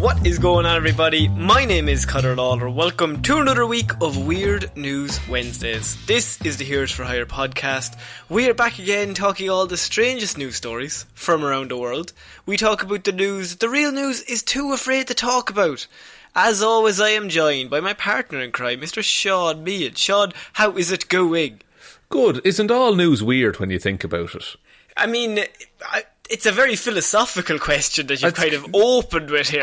What is going on, everybody? My name is Conor Lawler. Welcome to another week of Weird News Wednesdays. This is the Heroes for Hire podcast. We are back again talking all the strangest news stories from around the world. We talk about the news the real news is too afraid to talk about. As always, I am joined by my partner in crime, Mr. Shaun Meighan. Shaun, how is it going? Good. Isn't all news weird when you think about it? I mean, it's a very philosophical question that you've kind of opened with here.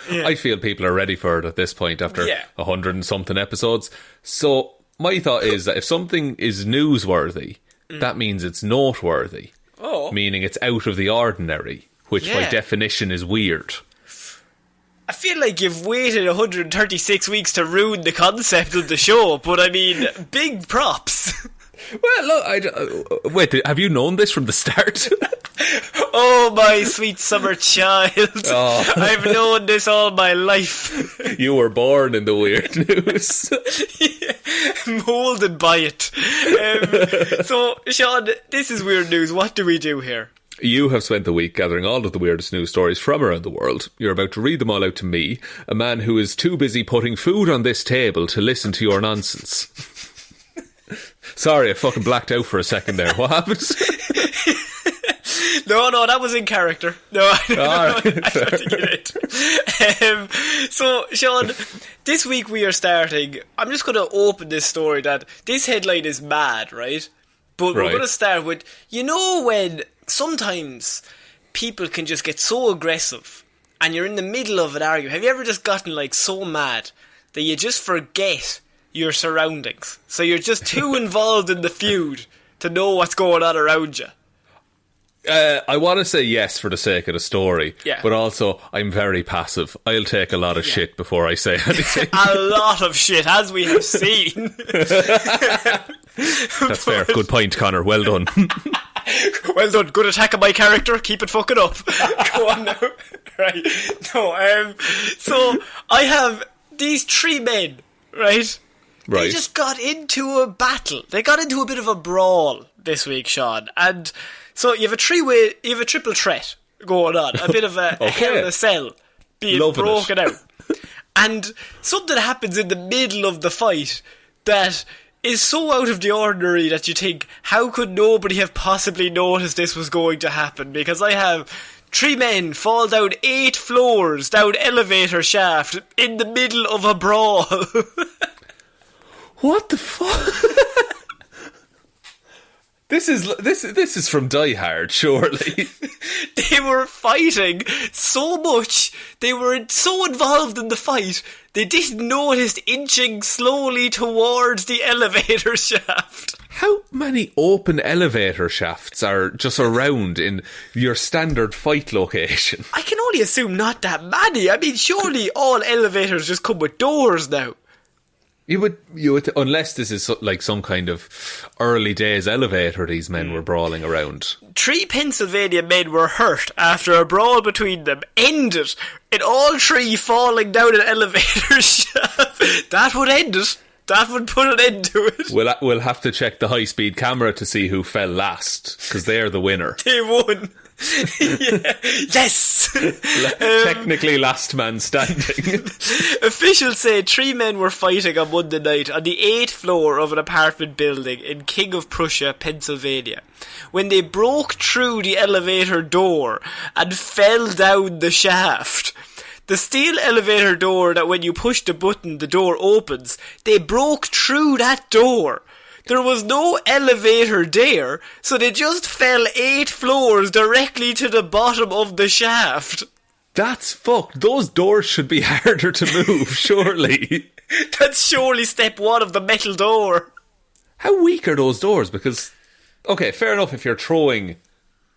I feel people are ready for it at this point after 100 and something episodes. So my thought is that if something is newsworthy, that means it's noteworthy. Oh. Meaning it's out of the ordinary, which by definition is weird. I feel like you've waited 136 weeks to ruin the concept of the show, but I mean, big props. Well, look, wait, have you known this from the start? Oh, my sweet summer child. Oh. I've known this all my life. You were born in the weird news. Moulded by it. So, Shaun, this is weird news. What do we do here? You have spent the week gathering all of the weirdest news stories from around the world. You're about to read them all out to me, a man who is too busy putting food on this table to listen to your nonsense. Sorry, I fucking blacked out for a second there. What happened? No, that was in character. No, I don't think it did. So, Shaun, this week we are starting... I'm just going to open this story that this headline is mad, right? But we're going to start with... You know when sometimes people can just get so aggressive and you're in the middle of an argument? Have you ever just gotten like so mad that you just forget your surroundings? So you're just too involved in the feud to know what's going on around you. I want to say yes for the sake of the story, yeah. But also I'm very passive. I'll take a lot of shit before I say anything. A lot of shit, as we have seen. That's fair. Good point, Conor. Well done. Well done. Good attack on my character. Keep it fucking up. Go on now. Right. No. So I have these three men. Right. They just got into a battle. They got into a bit of a brawl this week, Shaun. And so you have a triple threat going on. A bit of a hell in a cell being broken out. And something happens in the middle of the fight that is so out of the ordinary that you think, how could nobody have possibly noticed this was going to happen? Because I have 3 men fall down 8 floors down elevator shaft in the middle of a brawl. What the fuck? This is from Die Hard, surely. They were fighting so much, they were so involved in the fight, they didn't notice inching slowly towards the elevator shaft. How many open elevator shafts are just around in your standard fight location? I can only assume not that many. I mean, surely all elevators just come with doors now. You would, unless this is like some kind of early days elevator these men were brawling around. 3 Pennsylvania men were hurt after a brawl between them ended in all 3 falling down an elevator shaft. That would end it. That would put an end to it. We'll have to check the high-speed camera to see who fell last, because they're the winner. They won. Yes. Technically last man standing. Officials say 3 men were fighting on Monday night on the 8th floor of an apartment building in King of Prussia, Pennsylvania, when they broke through the elevator door and fell down the shaft. The steel elevator door that when you push the button the door opens, they broke through that door. There was no elevator there, so they just fell 8 floors directly to the bottom of the shaft. That's fucked. Those doors should be harder to move, surely. That's surely step 1 of the metal door. How weak are those doors? Because, okay, fair enough if you're throwing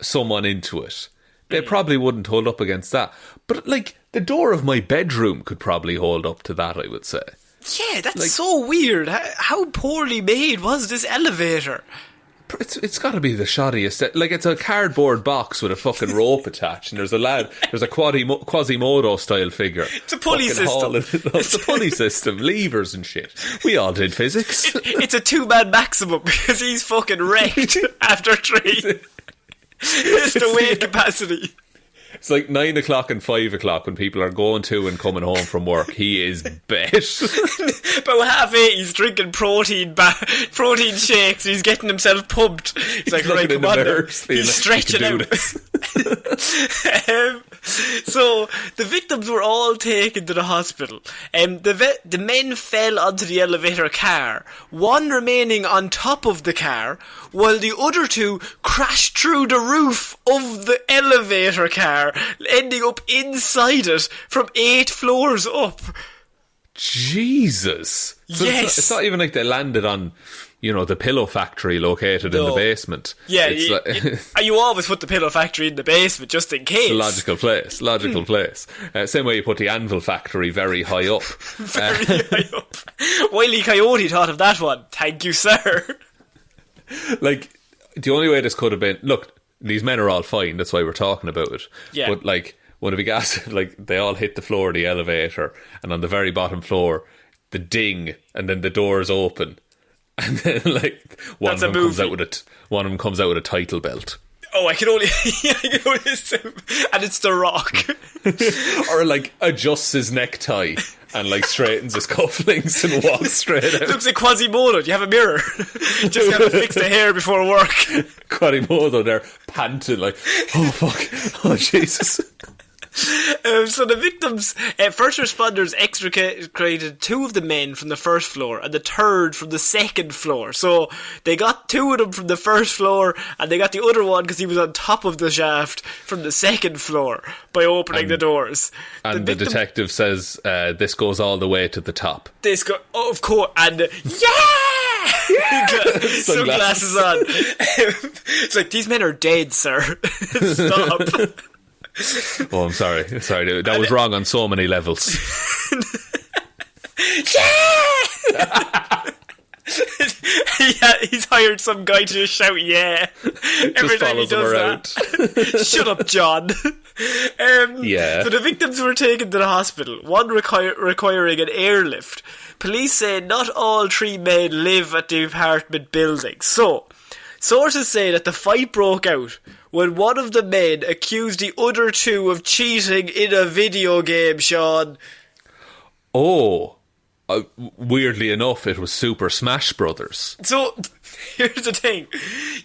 someone into it. They probably wouldn't hold up against that. But, like, the door of my bedroom could probably hold up to that, I would say. Yeah, that's so weird. How poorly made was this elevator? It's got to be the shoddiest. Like, it's a cardboard box with a fucking rope attached, and there's a Quasimodo style figure. It's a pulley system. It's a pulley system, levers and shit. We all did physics. It's a 2-man maximum because he's fucking wrecked after 3. It's the weight capacity. It's like 9 o'clock and 5 o'clock when people are going to and coming home from work. He is bet. About 8:30, he's drinking protein shakes. He's getting himself pumped. He's like, right, come on now. He's stretching out. So the victims were all taken to the hospital. The men fell onto the elevator car, one remaining on top of the car, while the other two crashed through the roof of the elevator car, ending up inside it from 8 floors up. Jesus. So Yes. It's not even like they landed on, the pillow factory located in the basement. Yeah, it's you always put the pillow factory in the basement just in case. Logical place. Same way you put the anvil factory very high up. Very high up. Wile E. Coyote thought of that one. Thank you, sir. Like, the only way this could have been... Look, these men are all fine. That's why we're talking about it. Yeah. But, like, one of the guys... Like, they all hit the floor of the elevator, and on the very bottom floor, the ding, and then the doors open. And then, like, one of them comes out with a title belt. Oh, I can only assume. And it's The Rock. Or, like, adjusts his necktie and, like, straightens his cufflinks and walks straight out. Looks like Quasimodo. Do you have a mirror? Just gotta fix the hair before work. Quasimodo there, panting, like, oh, fuck. Oh, Jesus. So the victims, first responders extricated 2 of the men from the first floor and the 3rd from the second floor. So they got 2 of them from the first floor, and they got the other one because he was on top of the shaft from the second floor by opening the doors. And the detective says this goes all the way to the top. Of course, and sunglasses on. It's like, these men are dead, sir. Stop. Oh, I'm sorry. That was wrong on so many levels. Yeah, he's hired some guy to just shout "yeah" every time he does that. Shut up, John. Yeah. So the victims were taken to the hospital, one requiring an airlift. Police say not all 3 men live at the apartment building. So, sources say that the fight broke out when one of the men accused the other 2 of cheating in a video game, Shaun. Oh, weirdly enough, it was Super Smash Brothers. So, here's the thing: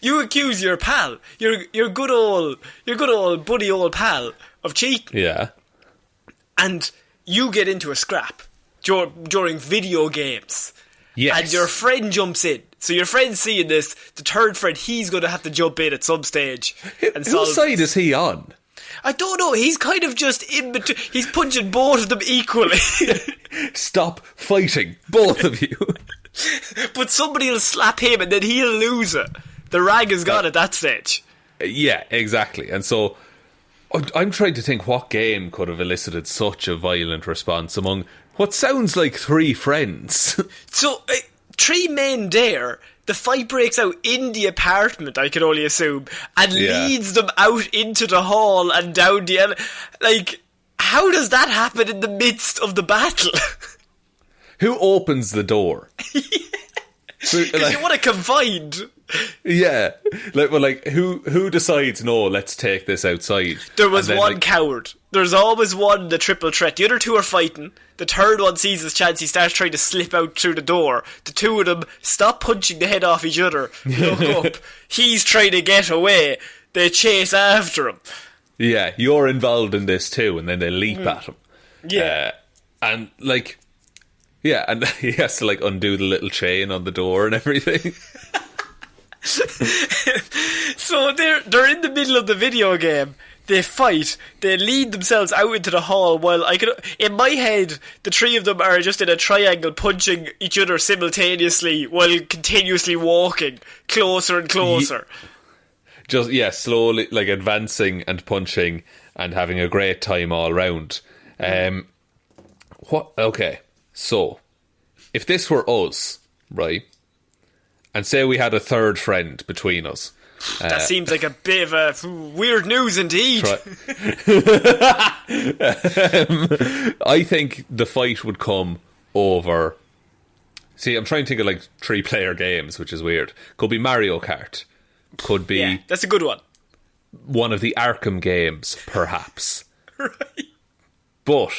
you accuse your pal, your good old buddy old pal, of cheating. Yeah. And you get into a scrap during video games. Yes. And your friend jumps in. So your friend's seeing this, the 3rd friend, he's going to have to jump in at some stage. Whose side is he on? I don't know, he's kind of just in between. He's punching both of them equally. Stop fighting, both of you. But somebody will slap him and then he'll lose it. The rag is gone at that stage. Yeah, exactly. And so I'm trying to think what game could have elicited such a violent response among what sounds like 3 friends. So, 3 men there, the fight breaks out in the apartment, I can only assume, and leads them out into the hall and down the... Like, how does that happen in the midst of the battle? Who opens the door? Because you want to confine. Yeah. Who decides, no, let's take this outside? There was one coward. There's always one, the triple threat. The other 2 are fighting. The 3rd one sees his chance. He starts trying to slip out through the door. The 2 of them stop punching the head off each other. Look up. He's trying to get away. They chase after him. Yeah, you're involved in this too. And then they leap at him. Yeah. And he has to undo the little chain on the door and everything. So they're in the middle of the video game. They fight. They lead themselves out into the hall. While in my head, the 3 of them are just in a triangle, punching each other simultaneously while continuously walking closer and closer. Slowly, advancing and punching and having a great time all round. Okay, so if this were us, right, and say we had a 3rd friend between us. That seems like a bit of a weird news indeed. I think the fight would come over... See, I'm trying to think of 3-player games, which is weird. Could be Mario Kart. Could be... Yeah, that's a good one. one of the Arkham games, perhaps. Right. But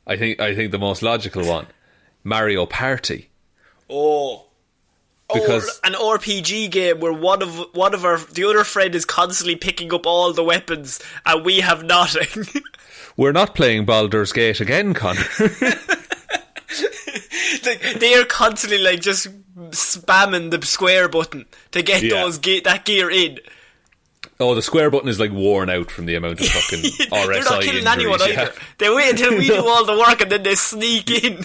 I think the most logical one, Mario Party. Oh. Because or an RPG game where one of the other friend is constantly picking up all the weapons and we have nothing. We're not playing Baldur's Gate again, Connor. Like, they are constantly like just spamming the square button to get that gear in. Oh, the square button is like worn out from the amount of fucking RSI They're not killing injuries, anyone either. They wait until we do all the work and then they sneak in.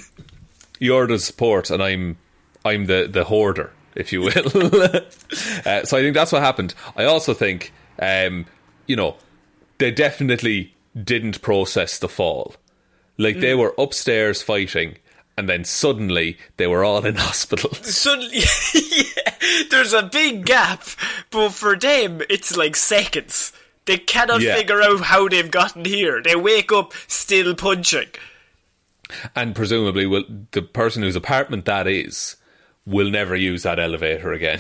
You're the support and I'm the hoarder, if you will. So I think that's what happened. I also think, they definitely didn't process the fall. Like, they were upstairs fighting, and then suddenly they were all in hospital. Suddenly, there's a big gap, but for them, it's like seconds. They cannot figure out how they've gotten here. They wake up still punching. And presumably, the person whose apartment that is will never use that elevator again.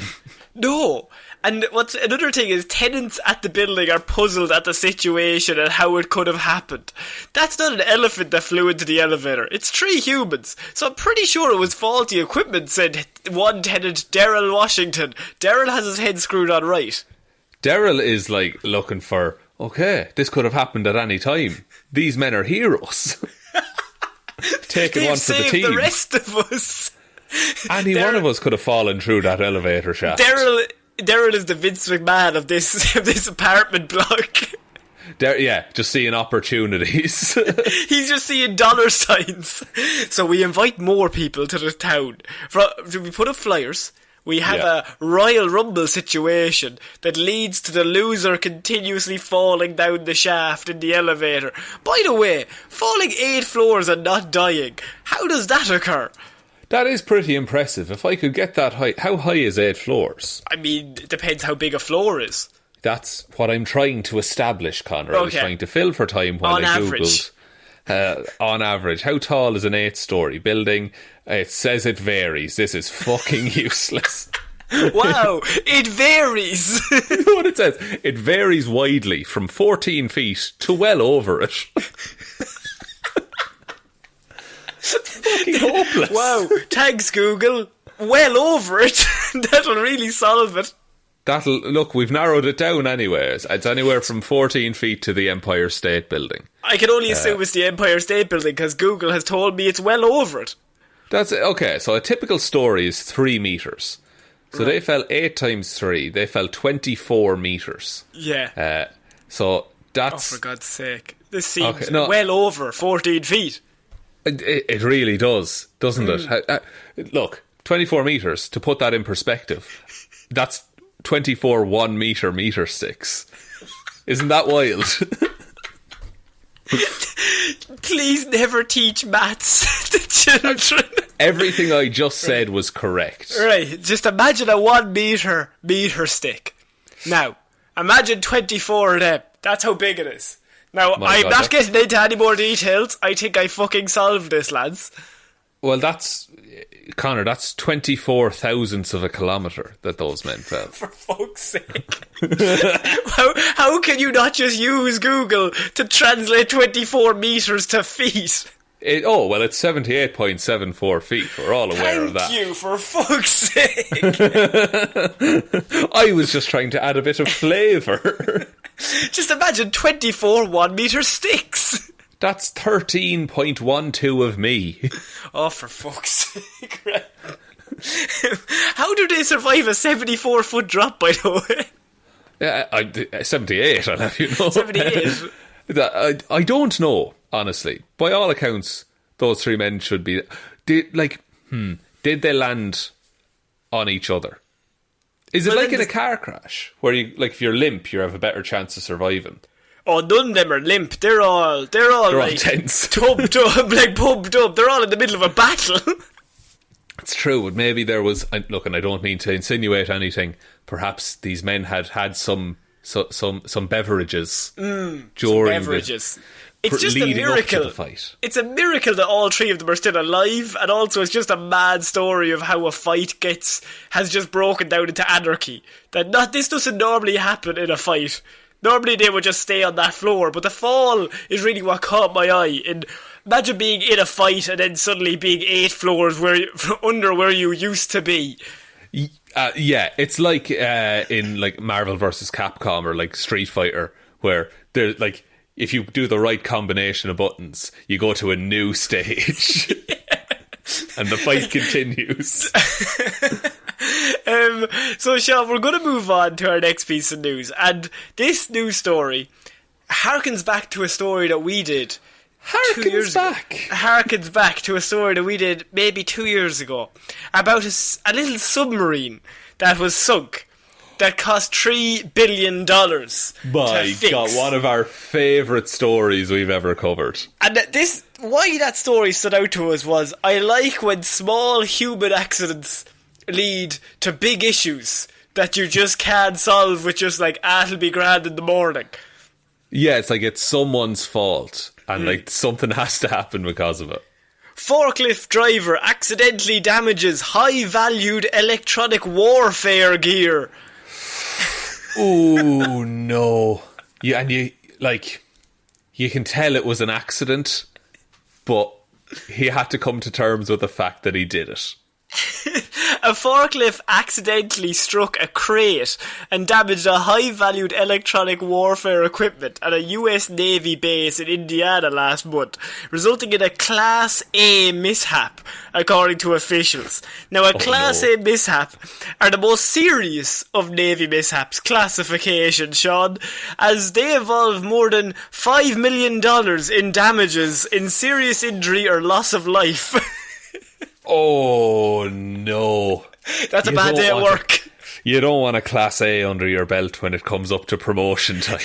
No. And what's another thing is tenants at the building are puzzled at the situation and how it could have happened. That's not an elephant that flew into the elevator. It's 3 humans. So I'm pretty sure it was faulty equipment, said one tenant, Daryl Washington. Daryl has his head screwed on right. Daryl is like looking for, okay, this could have happened at any time. These men are heroes. Taking one for the team. The rest of us. Any one of us could have fallen through that elevator shaft. Daryl is the Vince McMahon of this apartment block. Just seeing opportunities. He's just seeing dollar signs. So we invite more people to the town. We put up flyers. We have a Royal Rumble situation that leads to the loser continuously falling down the shaft in the elevator. By the way, falling 8 floors and not dying. How does that occur? That is pretty impressive. If I could get that height, how high is 8 floors? I mean, it depends how big a floor is. That's what I'm trying to establish, Connor. I was trying to fill for time while I googled. On average, how tall is an 8-storey building? It says it varies. This is fucking useless. Wow, it varies. You know what it says? It varies widely from 14 feet to well over it. Fucking hopeless. Wow, thanks Google. Well over it. That'll really solve it. Look, we've narrowed it down anyways. It's anywhere from 14 feet to the Empire State Building. I can only assume it's the Empire State Building because Google has told me it's well over it. That's okay. So a typical story is 3 meters. So they fell 8 times 3. They fell 24 meters. Yeah. So that's... Oh, for God's sake. This seems well over 14 feet. It really does, doesn't it? Look, 24 metres, to put that in perspective, that's 24 1 meter sticks. Isn't that wild? Please never teach maths to children. Everything I just said was correct. Right, just imagine a 1 meter stick. Now, imagine 24 of them. That's how big it is. Now, I'm not getting into any more details. I think I fucking solved this, lads. Well, Connor, that's 24 thousandths of a kilometre that those men fell. For fuck's sake. How can you not just use Google to translate 24 metres to feet? It's 78.74 feet. We're all aware of that. Thank you, for fuck's sake. I was just trying to add a bit of flavour. Just imagine 24 1 meter sticks. That's 13.12 of me. Oh, for fuck's sake. How do they survive a 74-foot drop, by the way? 78, I'll have you know. 78? I don't know, honestly. By all accounts, those 3 men should be... Did they land on each other? Is it like in a car crash where you, like, if you're limp, you have a better chance of surviving? Oh, none of them are limp. They're all like tense, pumped up, like pumped up. They're all in the middle of a battle. It's true, but maybe there was. Look, and I don't mean to insinuate anything. Perhaps these men had some beverages during some beverages. It's just a miracle. It's a miracle that all 3 of them are still alive, and also it's just a mad story of how a fight has just broken down into anarchy. This doesn't normally happen in a fight. Normally they would just stay on that floor, but the fall is really what caught my eye. And imagine being in a fight and then suddenly being 8 floors under where you used to be. Yeah, it's like in like Marvel vs. Capcom or like Street Fighter, where there's like, if you do the right combination of buttons, you go to a new stage. And the fight continues. So, Shaun, we're going to move on to our next piece of news. And this news story harkens back to a story that we did 2 years ago. Harkens back to a story that we did maybe 2 years ago about a little submarine that was sunk that cost $3 billion. My God, one of our favourite stories we've ever covered. And why that story stood out to us was, I like when small human accidents lead to big issues that you just can't solve with just like, it'll be grand in the morning. Yeah, it's like it's someone's fault and like something has to happen because of it. Forklift driver accidentally damages high-valued electronic warfare gear. Oh no. Yeah, and you can tell it was an accident, but he had to come to terms with the fact that he did it. A forklift accidentally struck a crate and damaged a high-valued electronic warfare equipment at a US Navy base in Indiana last month, resulting in a Class A mishap, according to officials. Now, a Class A mishap are the most serious of Navy mishaps classification, Shaun, as they involve more than $5 million in damages, in serious injury or loss of life. Oh no. That's a bad day at work. You don't want a Class A under your belt when it comes up to promotion time.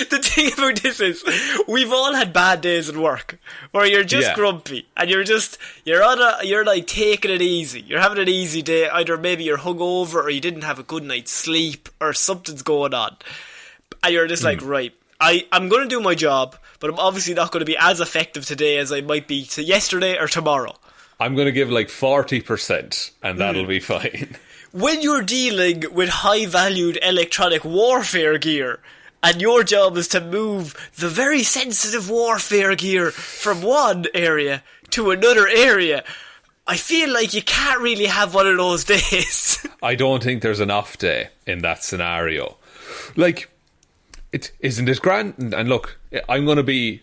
The thing about this is, we've all had bad days at work where you're just grumpy and you're like taking it easy. You're having an easy day. Either maybe you're hungover or you didn't have a good night's sleep or something's going on. And you're just like, right, I'm going to do my job, but I'm obviously not going to be as effective today as I might be to yesterday or tomorrow. I'm going to give like 40% and that'll be fine. When you're dealing with high-valued electronic warfare gear and your job is to move the very sensitive warfare gear from one area to another area, I feel like you can't really have one of those days. I don't think there's an off day in that scenario. Like, isn't it grand? And look, I'm going to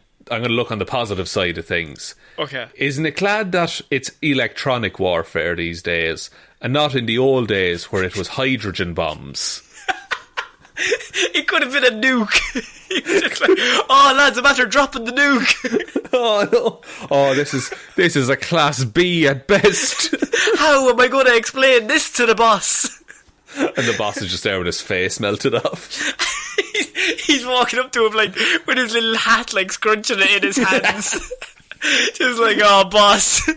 look on the positive side of things. Okay. Isn't it glad that it's electronic warfare these days and not in the old days where it was hydrogen bombs? It could have been a nuke. Just like, oh lads, I'm after dropping the nuke. Oh no. Oh, this is a Class B at best. How am I going to explain this to the boss? And the boss is just there with his face melted off. He's walking up to him like with his little hat, like scrunching it in his hands. Just like, oh boss,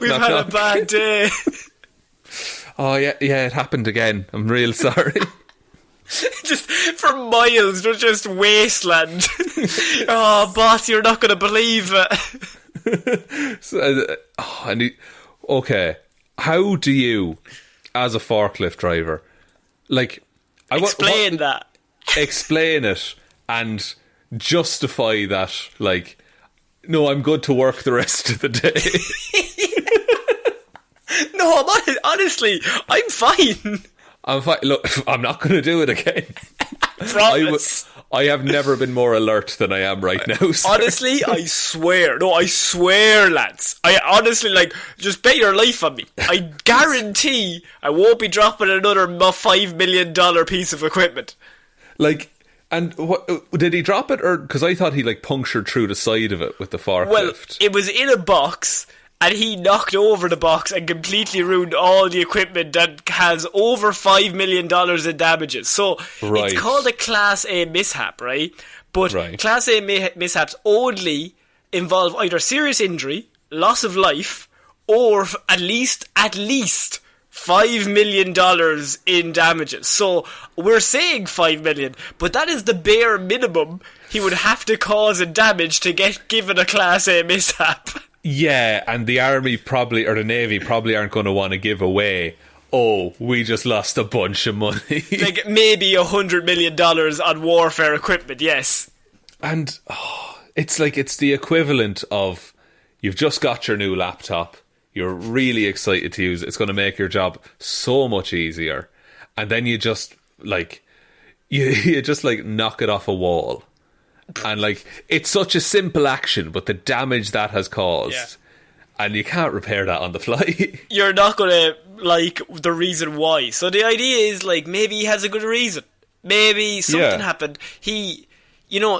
we've had a bad day. Oh yeah, it happened again. I'm real sorry. Just for miles, there's just wasteland. Oh boss, you're not going to believe it. Okay, how do you, as a forklift driver, like... Explain that. Explain it and justify that, like, no, I'm good to work the rest of the day. No, honestly, I'm fine. I'm fine. Look, I'm not going to do it again. Promise. I have never been more alert than I am right now, sir. Honestly, I swear. No, I swear, lads. I honestly, like, just bet your life on me. I guarantee I won't be dropping another $5 million piece of equipment. Like... And what did he drop it, or because I thought he like punctured through the side of it with the forklift? Well, it was in a box, and he knocked over the box and completely ruined all the equipment that has over $5 million in damages. So It's called a Class A mishap, right? But Class A mishaps only involve either serious injury, loss of life, or at least $5 million in damages. So we're saying $5 million, but that is the bare minimum he would have to cause in damage to get given a Class A mishap. Yeah, and the Army probably, or the Navy probably aren't going to want to give away oh, we just lost a bunch of money. Like, maybe $100 million on warfare equipment, yes. And it's the equivalent of, you've just got your new laptop, you're really excited to use it, it's going to make your job so much easier, and then you just, like, you just, like, knock it off a wall. And, like, it's such a simple action, but the damage that has caused, and you can't repair that on the fly. You're not going to like the reason why. So the idea is, like, maybe he has a good reason. Maybe something happened.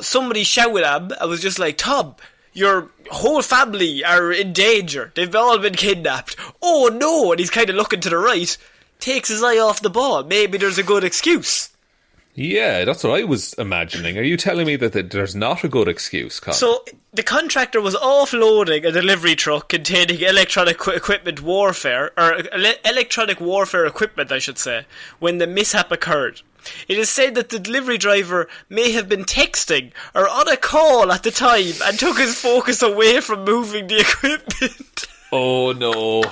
Somebody shouted at him. I was just like, Tom, your whole family are in danger. They've all been kidnapped. Oh no! And he's kind of looking to the right, takes his eye off the ball. Maybe there's a good excuse. Yeah, that's what I was imagining. Are you telling me that there's not a good excuse, Conor? So, the contractor was offloading a delivery truck containing electronic equipment warfare, or electronic warfare equipment, I should say, when the mishap occurred. It is said that the delivery driver may have been texting or on a call at the time and took his focus away from moving the equipment. Oh no.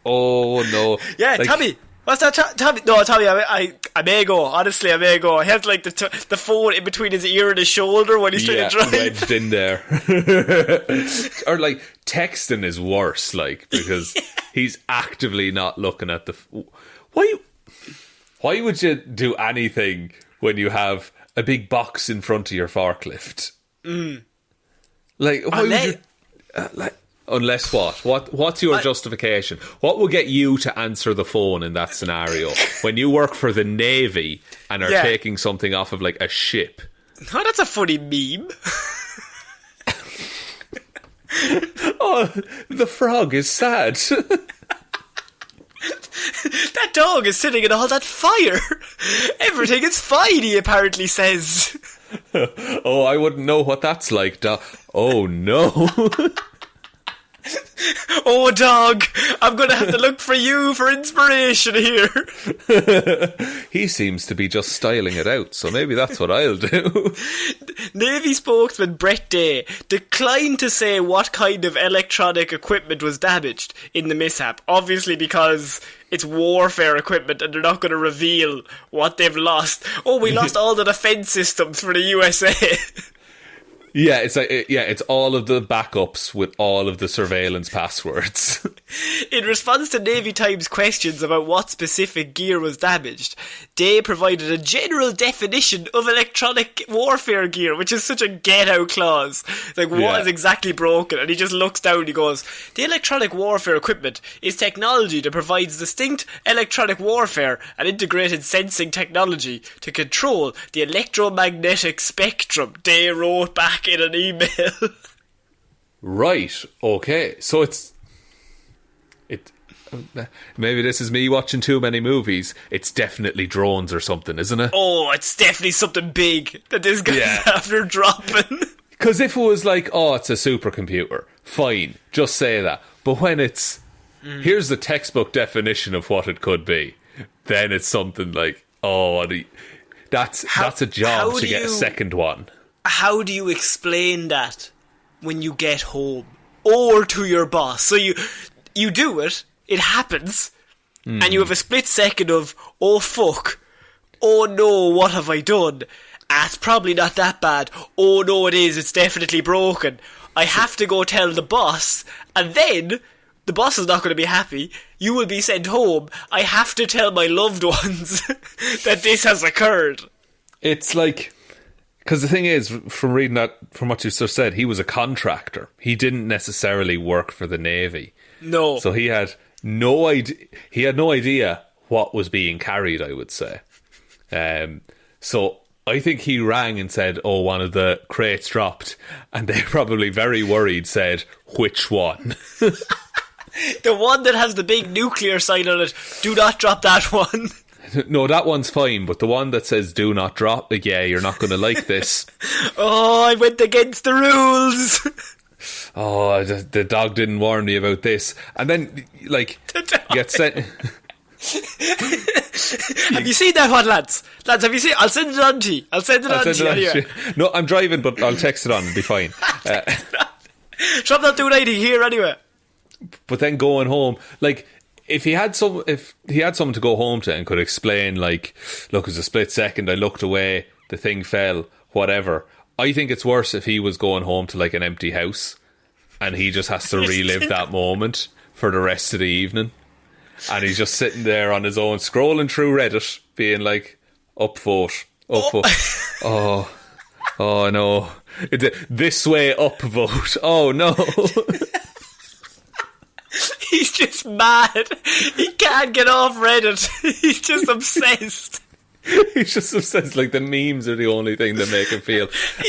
Oh no. Yeah, like, Tommy. What's that, Tommy? No, Tommy, I may go. Honestly, I may go. He has, like, the phone in between his ear and his shoulder when he's trying to drive. Wedged in there. Or, like, texting is worse, like, because he's actively not looking at the... Why would you do anything when you have a big box in front of your forklift? Like, why would you... Unless what? What's your justification? What will get you to answer the phone in that scenario when you work for the Navy and are taking something off of, like, a ship? Oh, that's a funny meme. Oh, the frog is sad. That dog is sitting in all that fire. Everything is fine, he apparently says. Oh, I wouldn't know what that's like. Oh, no. Oh, dog, I'm going to have to look for you for inspiration here. He seems to be just styling it out, so maybe that's what I'll do. Navy spokesman Brett Day declined to say what kind of electronic equipment was damaged in the mishap, obviously because it's warfare equipment and they're not going to reveal what they've lost. Oh, we lost all the defence systems for the USA. Yeah, it's like, it's all of the backups with all of the surveillance passwords. In response to Navy Times questions about what specific gear was damaged, Day provided a general definition of electronic warfare gear, which is such a get-out clause. Like, what is exactly broken? And he just looks down and he goes, the electronic warfare equipment is technology that provides distinct electronic warfare and integrated sensing technology to control the electromagnetic spectrum, Day wrote back in an email. Right, okay. So maybe this is me watching too many movies. It's definitely drones or something, isn't it? Oh, it's definitely something big that this guy's after dropping. Because if it was like, oh, it's a supercomputer, fine, just say that. But when it's, here's the textbook definition of what it could be, then it's something like, oh, that's a job to get a second one. How do you explain that when you get home or to your boss? So you do it, it happens, and you have a split second of, oh fuck, oh no, what have I done? It's probably not that bad. Oh no, it is, it's definitely broken. I have to go tell the boss, and then the boss is not going to be happy. You will be sent home. I have to tell my loved ones that this has occurred. It's like... Because the thing is, from reading that, from what you just said, he was a contractor. He didn't necessarily work for the Navy. No. So he had no idea. He had no idea what was being carried, I would say. So I think he rang and said, "Oh, one of the crates dropped," and they probably very worried said, "Which one?" The one that has the big nuclear sign on it. Do not drop that one. No, that one's fine, but the one that says do not drop, yeah, you're not going to like this. Oh, I went against the rules. Oh, the dog didn't warn me about this. And then, like, you get sent... Have you seen that one, lads? Lads, have you seen? I'll send it on to you. I'll send it on to you anyway. No, I'm driving, but I'll text it on. It'll be fine. Trump not doing anything here anyway. But then going home, like... if he had someone to go home to and could explain, like, look, it was a split second, I looked away, the thing fell, whatever. I think it's worse if he was going home to like an empty house and he just has to relive that moment for the rest of the evening. And he's just sitting there on his own, scrolling through Reddit, being like, upvote. Oh no. This way upvote. Oh no. He's just mad. He can't get off Reddit. He's just obsessed. He's just obsessed. Like, the memes are the only thing that make him feel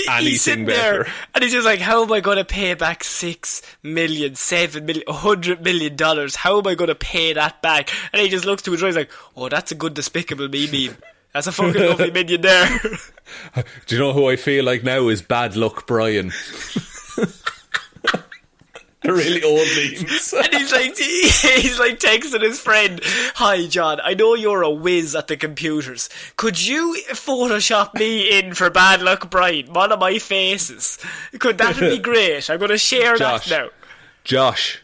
anything better. And he's just like, how am I going to pay back $6 million, $7 million, $100 million? How am I going to pay that back? And he just looks to his right, he's like, oh, that's a good Despicable Me meme. That's a fucking lovely minion there. Do you know who I feel like now is Bad Luck Brian? The really old memes. And he's like texting his friend, hi John, I know you're a whiz at the computers. Could you Photoshop me in for Bad Luck Brian? One of my faces. That'd be great. I'm going to share that now. Josh.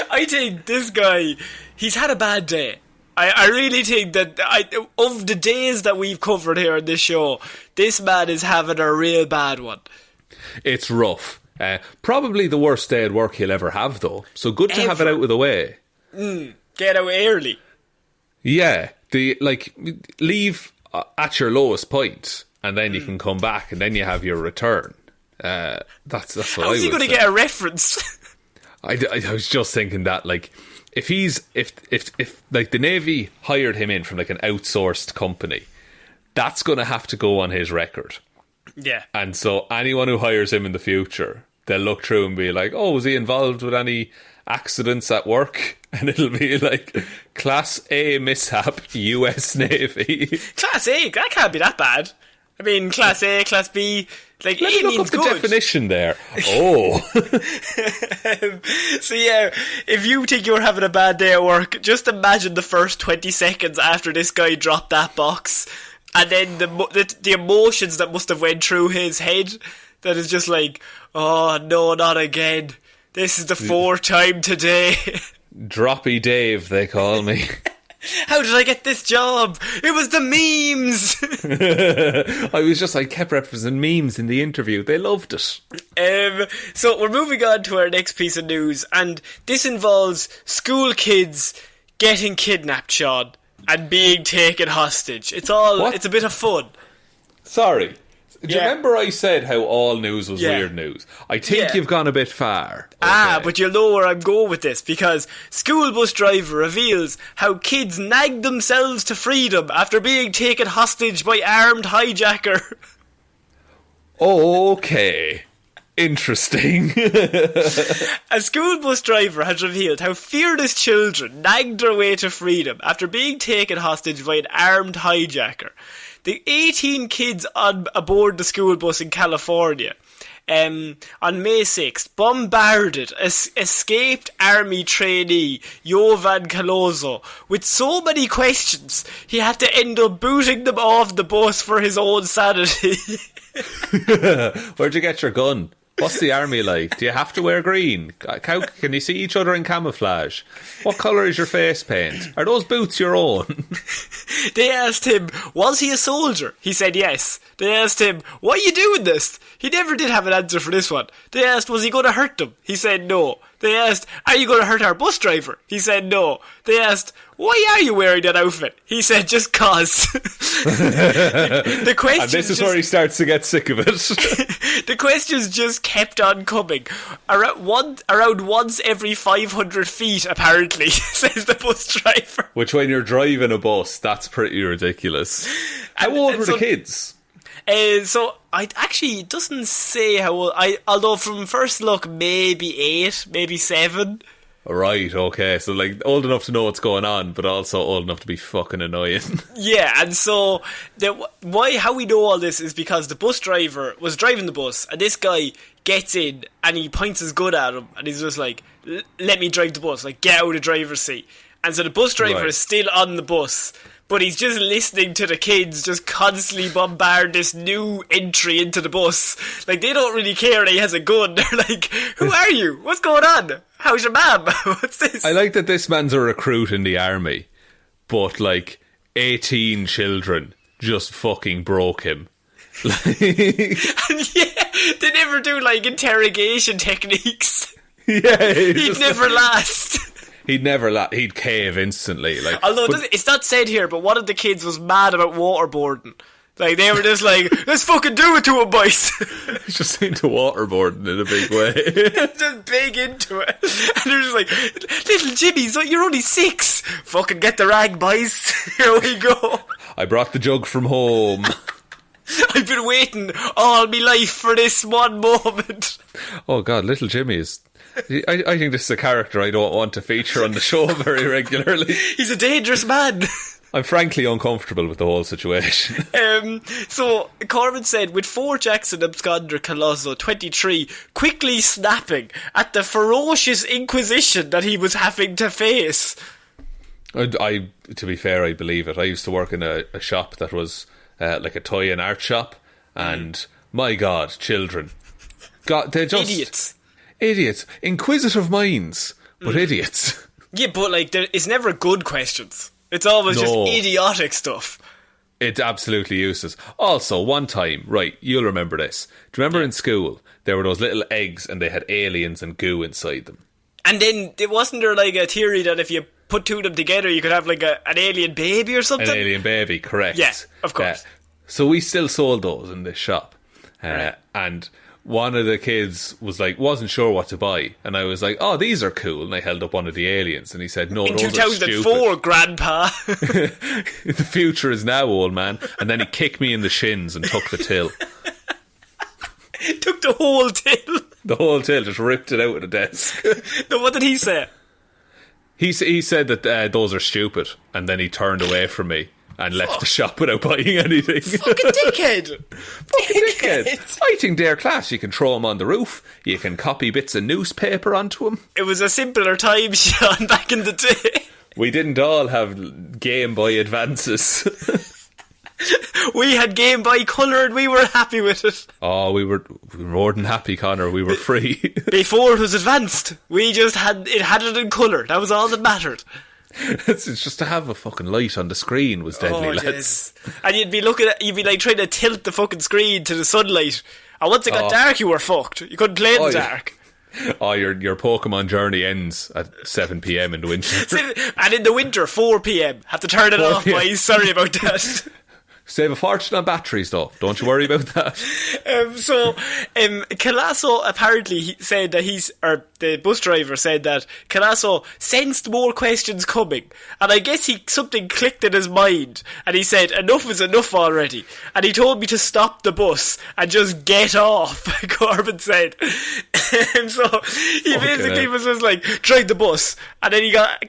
I think this guy, he's had a bad day. I really think that of the days that we've covered here on this show, this man is having a real bad one. It's rough. Probably the worst day at work he'll ever have, though. So good to have it out of the way. Get out early. Yeah. Leave at your lowest point, and then you can come back, and then you have your return. That's what I would say. How's he going to get a reference? I was just thinking that, like, if like the Navy hired him in from like an outsourced company, that's going to have to go on his record. Yeah. And so anyone who hires him in the future, they'll look through and be like, oh, was he involved with any accidents at work? And it'll be like, Class A mishap, US Navy. Class A? That can't be that bad. I mean, Class A, Class B, like, let me look up the definition there. Oh. So yeah, if you think you're having a bad day at work, just imagine the first 20 seconds after this guy dropped that box. And then the emotions that must have went through his head, that is just like, oh no, not again. This is the fourth time today. Droppy Dave, they call me. How did I get this job? It was the memes. I kept referencing memes in the interview. They loved it. So we're moving on to our next piece of news, and this involves school kids getting kidnapped, Shaun. And being taken hostage. It's a bit of fun. Sorry. Do you remember I said how all news was weird news? I think you've gone a bit far. Okay. But you'll know where I'm going with this, because school bus driver reveals how kids nagged themselves to freedom after being taken hostage by armed hijacker. Okay. Interesting. A school bus driver has revealed how fearless children nagged their way to freedom after being taken hostage by an armed hijacker. The 18 kids aboard the school bus in California on May 6th bombarded escaped army trainee Jovan Calozo with so many questions he had to end up booting them off the bus for his own sanity. Where'd you get your gun? What's the army like? Do you have to wear green? Can you see each other in camouflage? What colour is your face paint? Are those boots your own? They asked him, was he a soldier? He said yes. They asked him, why are you doing this? He never did have an answer for this one. They asked, was he going to hurt them? He said no. They asked, are you going to hurt our bus driver? He said no. They asked, why are you wearing that outfit? He said, just cause. The question. And this is where he starts to get sick of it. The questions just kept on coming. Around once every 500 feet, apparently, says the bus driver. Which, when you're driving a bus, that's pretty ridiculous. How old were the kids? So it doesn't say how old. Although from first look, maybe 8, maybe 7. Right, okay. So, like, old enough to know what's going on, but also old enough to be fucking annoying. Yeah, and so how we know all this is because the bus driver was driving the bus, and this guy gets in and he points his gun at him, and he's just like, let me drive the bus, like, get out of the driver's seat. And so the bus driver is still on the bus, but he's just listening to the kids just constantly bombard this new entry into the bus. Like, they don't really care that he has a gun. They're like, who are you? What's going on? How's your mum? What's this? I like that this man's a recruit in the army, but, like, 18 children just fucking broke him. And yeah, they never do, like, interrogation techniques. Yeah. He'd never last. He'd cave instantly. Like, although it's not said here, but one of the kids was mad about waterboarding. Like, they were just like, let's fucking do it to him, boys. He's just into waterboarding in a big way. Just big into it. And they're just like, little Jimmy, you're only 6. Fucking get the rag, boys. Here we go. I brought the jug from home. I've been waiting all my life for this one moment. Oh God, little Jimmy is... I think this is a character I don't want to feature on the show very regularly. He's a dangerous man. I'm frankly uncomfortable with the whole situation. So, Corbin said, with 4 Jackson absconder Colosso, 23, quickly snapping at the ferocious inquisition that he was having to face. To be fair, I believe it. I used to work in a shop that was like a toy and art shop, and my God, children. God, they're just... Idiots. Inquisitive minds, but idiots. Yeah, but like, it's never good questions. It's always just idiotic stuff. It's absolutely useless. Also, one time, right, you'll remember this. Do you remember in school, there were those little eggs and they had aliens and goo inside them? And then, wasn't there like a theory that if you put 2 of them together, you could have like an alien baby or something? An alien baby, correct. Yeah, of course. So we still sold those in this shop. And one of the kids was like, wasn't sure what to buy. And I was like, oh, these are cool. And I held up one of the aliens. And he said, no, those are stupid. In 2004, Grandpa. The future is now, old man. And then he kicked me in the shins and took the till. Took the whole till? The whole till, just ripped it out of the desk. No, what did he say? He said that those are stupid. And then he turned away from me. And left the shop without buying anything. Fucking dickhead. Fucking dickhead. I think they're class. You can throw them on the roof. You can copy bits of newspaper onto them. It was a simpler time, Sean, back in the day. We didn't all have Game Boy Advances. We had Game Boy Colour and we were happy with it. Oh, we were more than happy, Connor. We were free. Before it was advanced, we just had it in colour. That was all that mattered. It's just to have a fucking light on the screen was deadly, lads. Yes. And you'd be like trying to tilt the fucking screen to the sunlight. And once it got dark, you were fucked. You couldn't play in the dark. Oh, your Pokemon journey ends at 7 p.m. in the winter. And in the winter, 4 p.m. Have to turn it off, boys. Sorry about that. Save a fortune on batteries, though. Don't you worry about that. Colasso apparently said that the bus driver said that Colasso sensed more questions coming, and I guess something clicked in his mind, and he said, enough is enough already, and he told me to stop the bus and just get off, Corbin said. So he basically was just like, drive the bus, and then he got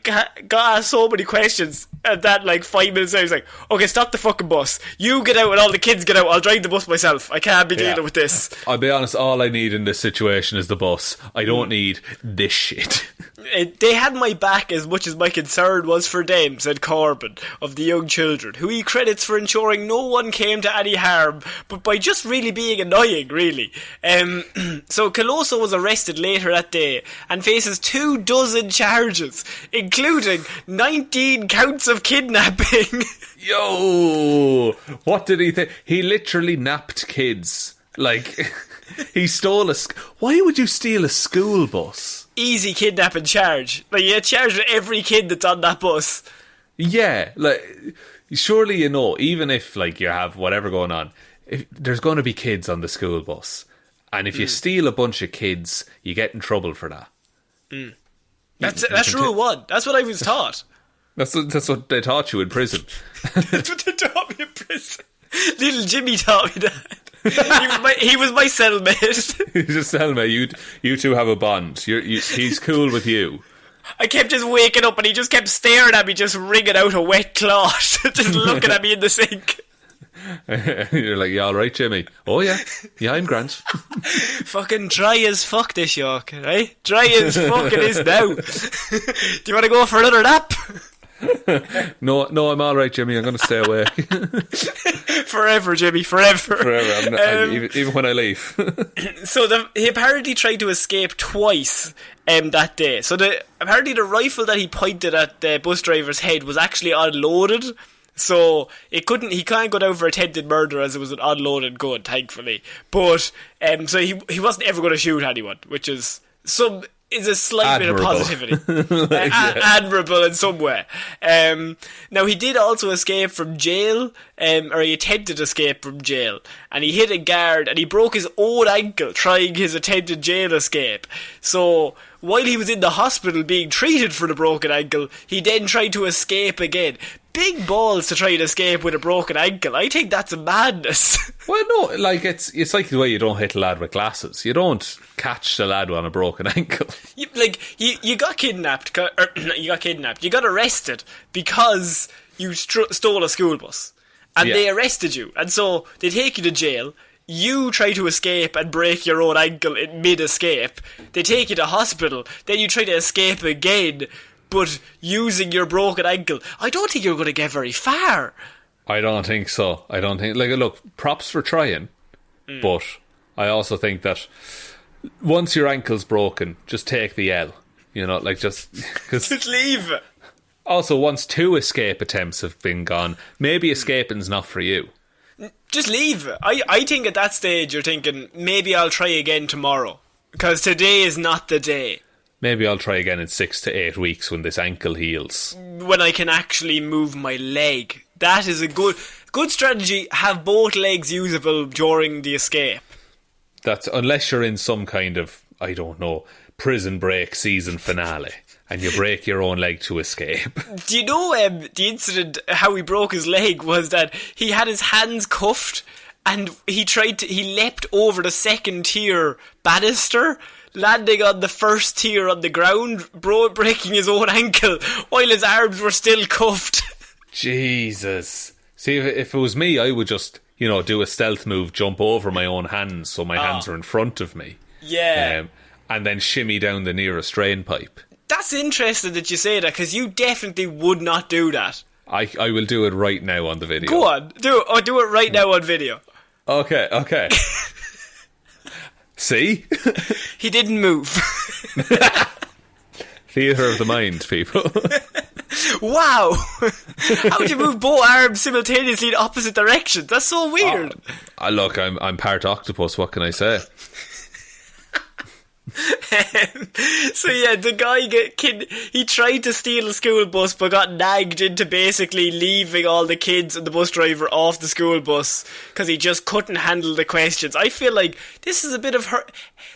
asked so many questions, and that like 5 minutes later, he was like, okay, stop the fucking bus. You get out and all the kids get out. I'll drive the bus myself. I can't be dealing with this. I'll be honest, all I need in this situation is the bus. I don't need this shit. They had my back as much as my concern was for them, said Corbin, of the young children, who he credits for ensuring no one came to any harm, but by just really being annoying, really. So Colosso was arrested later that day and faces 24 charges, including 19 counts of kidnapping. Yo! What did he think? He literally napped kids. Like, he stole why would you steal a school bus? Easy kidnapping charge. Like, you charge with every kid that's on that bus. Yeah, like, surely you know, even if, like, you have whatever going on, there's going to be kids on the school bus. And if you steal a bunch of kids, you get in trouble for that. That's rule 1. That's what I was taught. That's what they taught you in prison. That's what they taught me in prison. Little Jimmy taught me that. He was my cellmate. He's a cellmate. You two have a bond. He's cool with you. I kept just waking up and he just kept staring at me, just wringing out a wet cloth, just looking at me in the sink. You're like, you alright, Jimmy? Oh yeah, I'm grand. Fucking dry as fuck this York, right? Dry as fuck it is now. Do you want to go for another nap? No, I'm all right, Jimmy. I'm going to stay awake. Forever, Jimmy, forever. Even when I leave. So he apparently tried to escape twice that day. So apparently the rifle that he pointed at the bus driver's head was actually unloaded. So he can't go down for attempted murder as it was an unloaded gun, thankfully. But so he wasn't ever going to shoot anyone, which is a slight bit of positivity. Admirable in some way. Now, he did also escape from jail, or he attempted to escape from jail, and he hit a guard, and he broke his own ankle trying his attempted jail escape. So, while he was in the hospital being treated for the broken ankle, he then tried to escape again. Big balls to try and escape with a broken ankle. I think that's madness. Well, no, like it's like the way you don't hit a lad with glasses. You don't catch the lad on a broken ankle. You got kidnapped. You got arrested because you stole a school bus, and they arrested you, and so they take you to jail. You try to escape and break your own ankle in mid-escape. They take you to hospital. Then you try to escape again, but using your broken ankle. I don't think you're going to get very far. I don't think so. Look, props for trying, but I also think that once your ankle's broken, just take the L. Just leave. Also, once 2 escape attempts have been gone, maybe escaping's not for you. Just leave. I think at that stage you're thinking, maybe I'll try again tomorrow, because today is not the day. Maybe I'll try again in 6 to 8 weeks when this ankle heals. When I can actually move my leg. That is a good strategy. Have both legs usable during the escape. That's unless you're in some kind of, I don't know, Prison Break season finale and you break your own leg to escape. Do you know the incident, how he broke his leg, was that he had his hands cuffed and he leapt over the second tier banister, landing on the first tier on the ground, breaking his own ankle while his arms were still cuffed. Jesus. See, if it was me, I would just, do a stealth move, jump over my own hands so my hands are in front of me. Yeah. And then shimmy down the nearest drain pipe. That's interesting that you say that, because you definitely would not do that. I will do it right now on the video. Go on, do it right now on video. Okay. See? He didn't move. Theatre of the mind, people. Wow! How would you move both arms simultaneously in opposite directions? That's so weird. Look, I'm part octopus, what can I say? So yeah, the guy he tried to steal a school bus but got nagged into basically leaving all the kids and the bus driver off the school bus because he just couldn't handle the questions. I feel like this is a bit of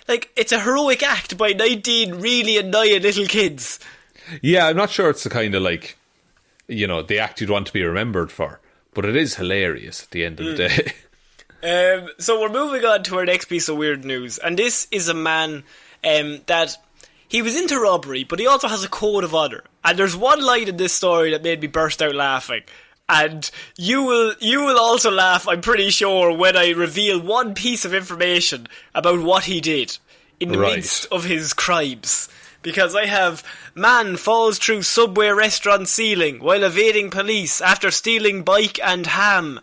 it's a heroic act by 19 really annoying little kids. Yeah, I'm not sure it's the kind of the act you'd want to be remembered for, but it is hilarious at the end of the day. So we're moving on to our next piece of weird news, and this is a man that he was into robbery, but he also has a code of honour. And there's one line in this story that made me burst out laughing, and you will also laugh, I'm pretty sure, when I reveal one piece of information about what he did in the midst of his crimes. Because I have, man falls through Subway restaurant ceiling while evading police after stealing bike and ham.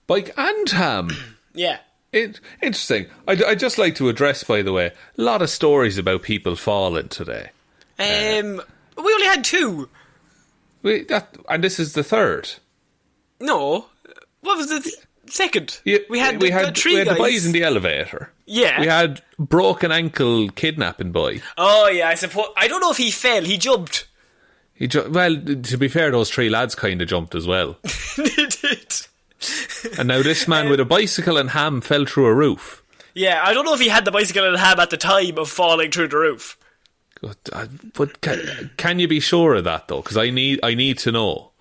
Bike and ham? Yeah. Interesting. I'd just like to address, by the way, a lot of stories about people falling today. We only had 2. And this is the 3rd. No. What was the second? Yeah, we had the 3 guys. We had the boys in the elevator. Yeah. We had broken ankle boy. Oh, yeah, I suppose. I don't know if he fell. He jumped. Well, to be fair, those 3 lads kind of jumped as well. They did. And now this man with a bicycle and ham fell through a roof. Yeah, I don't know if he had the bicycle and ham at the time of falling through the roof. But can you be sure of that, though? Because I need to know.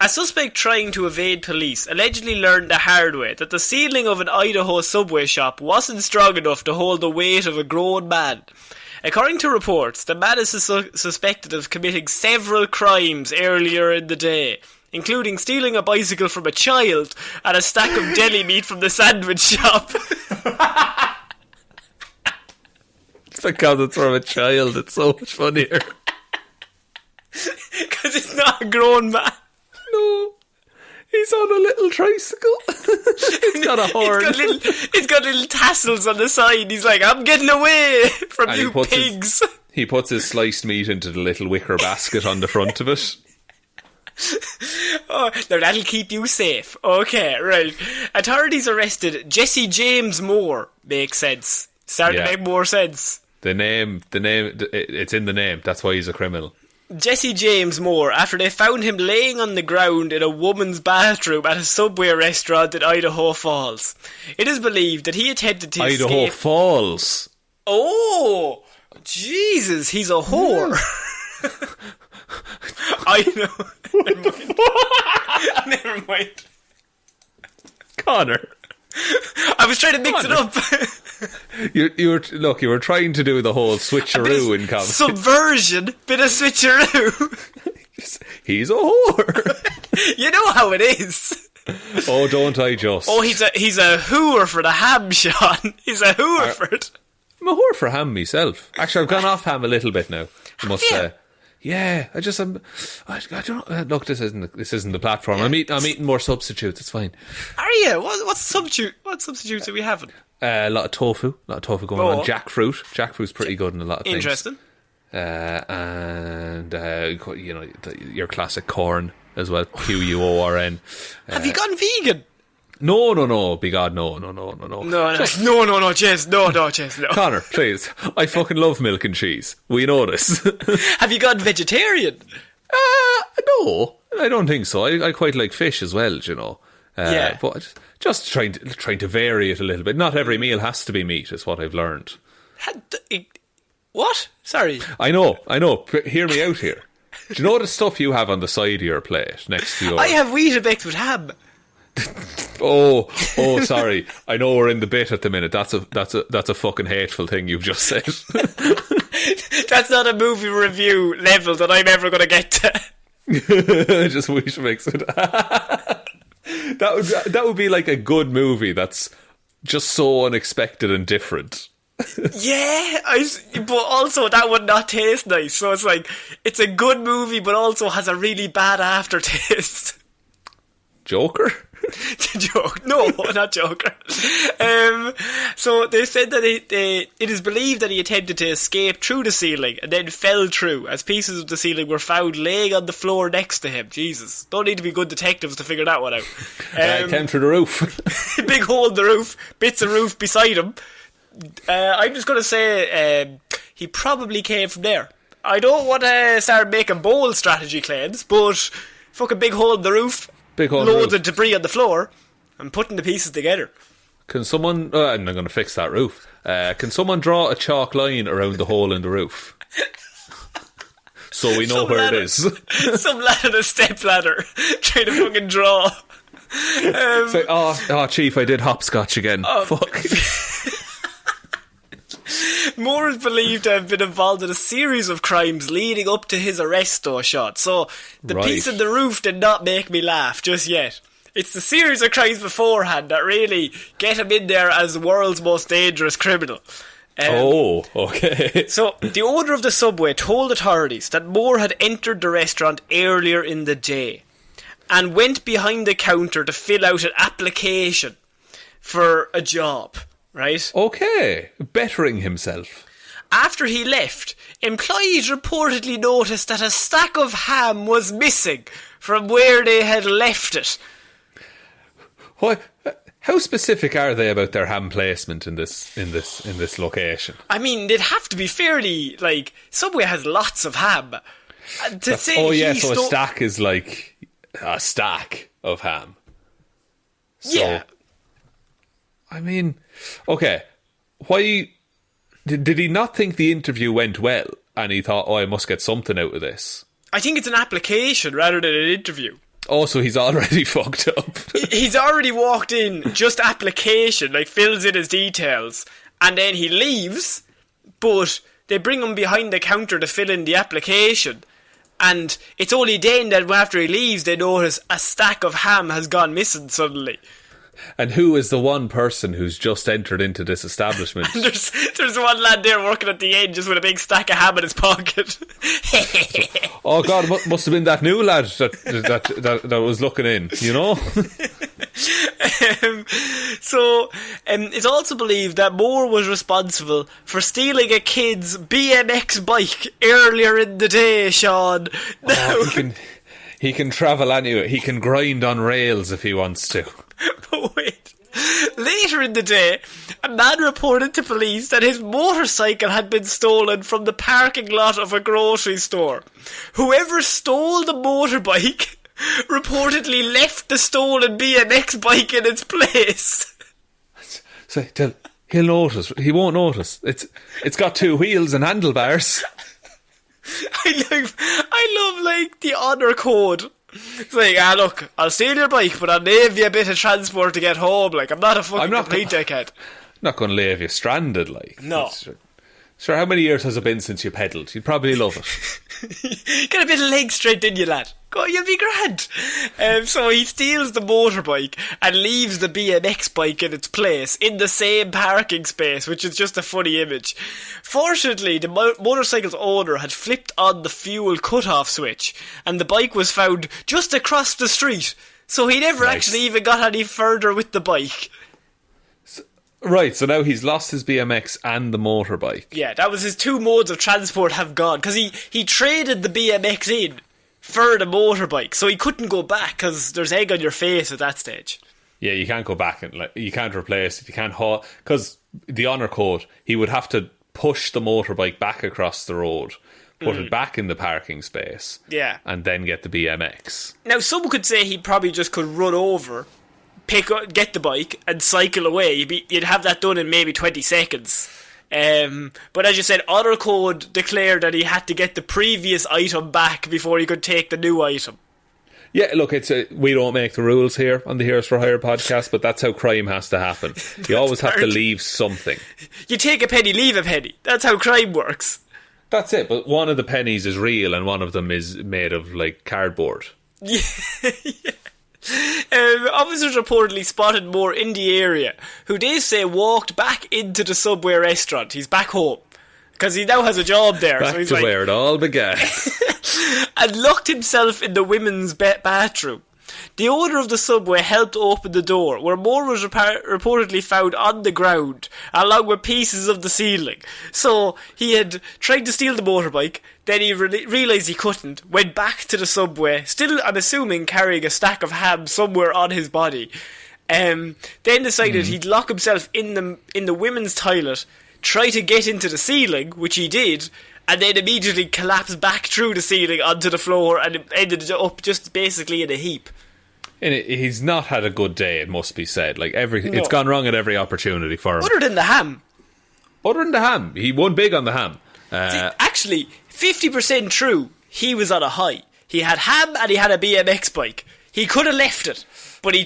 A suspect trying to evade police allegedly learned the hard way that the ceiling of an Idaho Subway shop wasn't strong enough to hold the weight of a grown man. According to reports, the man is suspected of committing several crimes earlier in the day, including stealing a bicycle from a child and a stack of deli meat from the sandwich shop. It's because it's from a child, it's so much funnier. Because he's not a grown man. No. He's on a little tricycle. He's got a horn. He's got little tassels on the side. He's like, I'm getting away from you pigs. He puts his sliced meat into the little wicker basket on the front of it. Oh, now that'll keep you safe. Okay, right. Authorities arrested Jesse James Moore. Makes sense. Starting to make more sense. The name, it's in the name. That's why he's a criminal. Jesse James Moore, after they found him laying on the ground in a woman's bathroom at a Subway restaurant in Idaho Falls. It is believed that he attempted to escape... Idaho Falls? Oh! Jesus, he's a whore. I know. Never mind. Connor. I was trying to mix it up. You were trying to do the whole switcheroo in comedy. Subversion, bit of switcheroo. He's a whore. You know how it is. Oh, don't I just? Oh, he's a whore for the ham, Sean. He's a whore for it. I'm a whore for ham myself. Actually, I've gone off ham a little bit now, I must say. Yeah, I don't know. Look, this isn't the platform. I'm eating more substitutes. It's fine. Are you? What substitutes are we having? A lot of tofu going on. Jackfruit. Jackfruit's pretty good in a lot of things. Interesting. And your classic corn as well. QUORN. Have you gone vegan? No, be God, no. No, Jess, no, Jess, no. Connor, please. I fucking love milk and cheese. We know this. Have you gone vegetarian? No, I don't think so. I quite like fish as well, you know. But just trying to vary it a little bit. Not every meal has to be meat, is what I've learned. What? Sorry. I know. Hear me out here. Do you know the stuff you have on the side of your plate next to yours? I have Weetabix with ham. Oh, sorry. I know we're in the bit at the minute. That's a fucking hateful thing you've just said. That's not a movie review level that I'm ever going to get to. I just wish makes it. That would be like a good movie that's just so unexpected and different. Yeah, but also that would not taste nice. So it's like, it's a good movie but also has a really bad aftertaste. Joker? Joke. No, not Joker. So they said that it is believed that he attempted to escape through the ceiling and then fell through as pieces of the ceiling were found laying on the floor next to him. Jesus. Don't need to be good detectives to figure that one out. Came through the roof. Big hole in the roof. Bits of roof beside him. I'm just going to say he probably came from there. I don't want to start making bold strategy claims, but fucking big hole in the roof. Loads of debris on the floor and putting the pieces together. Can someone... I'm not going to fix that roof. Can someone draw a chalk line around the hole in the roof? So we know where it is. Some lad on a step ladder trying to fucking draw. Chief, I did hopscotch again. Fuck. Moore is believed to have been involved in a series of crimes leading up to his arrest, though, shot. So the piece in the roof did not make me laugh just yet. It's the series of crimes beforehand that really get him in there as the world's most dangerous criminal. Okay. So the owner of the Subway told authorities that Moore had entered the restaurant earlier in the day and went behind the counter to fill out an application for a job. Right? Okay. Bettering himself. After he left, employees reportedly noticed that a stack of ham was missing from where they had left it. What? How specific are they about their ham placement in this location? I mean, they'd have to be fairly, like, Subway has lots of ham. So a stack is like a stack of ham. So, yeah. I mean, okay, why did he not think the interview went well and he thought, I must get something out of this? I think it's an application rather than an interview. Oh, so he's already fucked up. He's already walked in, just application, like fills in his details, and then he leaves, but they bring him behind the counter to fill in the application, and it's only then that after he leaves they notice a stack of ham has gone missing suddenly. And who is the one person who's just entered into this establishment? There's one lad there working at the end just with a big stack of ham in his pocket. Oh God, must have been that new lad that was looking in, you know? It's also believed that Moore was responsible for stealing a kid's BMX bike earlier in the day, Shaun. He can travel anywhere. He can grind on rails if he wants to. But wait. Later in the day, a man reported to police that his motorcycle had been stolen from the parking lot of a grocery store. Whoever stole the motorbike reportedly left the stolen BMX bike in its place. So he'll notice. He won't notice. It's got two wheels and handlebars. I love like the honour code. It's like, look, I'll steal your bike, but I'll leave you a bit of transport to get home. Like, I'm not a fucking complete dickhead. I'm not going to leave you stranded, like. No. Sure, how many years has it been since you pedalled? You'd probably love it. Get a bit of leg strength in you, lad. Go, you'll be grand. So he steals the motorbike and leaves the BMX bike in its place in the same parking space, which is just a funny image. Fortunately, the motorcycle's owner had flipped on the fuel cut-off switch, and the bike was found just across the street. So he never actually even got any further with the bike. Right, so now he's lost his BMX and the motorbike. Yeah, that was his two modes of transport have gone, because he traded the BMX in for the motorbike, so he couldn't go back because there's egg on your face at that stage. Yeah, you can't go back and you can't replace it. You can't haul, because the honour code, he would have to push the motorbike back across the road, put it back in the parking space, and then get the BMX. Now, some could say he probably just could run over, get the bike and cycle away. You'd have that done in maybe 20 seconds. But as you said, Honour Code declared that he had to get the previous item back before he could take the new item. Yeah, look, we don't make the rules here on the Heroes for Hire podcast, but that's how crime has to happen. You always have to leave something. You take a penny, leave a penny. That's how crime works. That's it, but one of the pennies is real and one of them is made of, like, cardboard. Yeah. Officers reportedly spotted Moore in the area, who they say walked back into the Subway restaurant. He's back home because he now has a job there. Back so he's to where it all began. And locked himself in the women's bathroom. The owner of the Subway helped open the door, where Moore was reportedly found on the ground, along with pieces of the ceiling. So he had tried to steal the motorbike, then he realised he couldn't, went back to the Subway, still, I'm assuming, carrying a stack of ham somewhere on his body. Then decided he'd lock himself in the women's toilet, try to get into the ceiling, which he did, and then immediately collapsed back through the ceiling onto the floor and ended up just basically in a heap. And he's not had a good day, it must be said. Like it's gone wrong at every opportunity for him. Other than the ham. He won big on the ham. Actually, 50% true, he was on a high. He had ham and he had a BMX bike. He could have left it, but he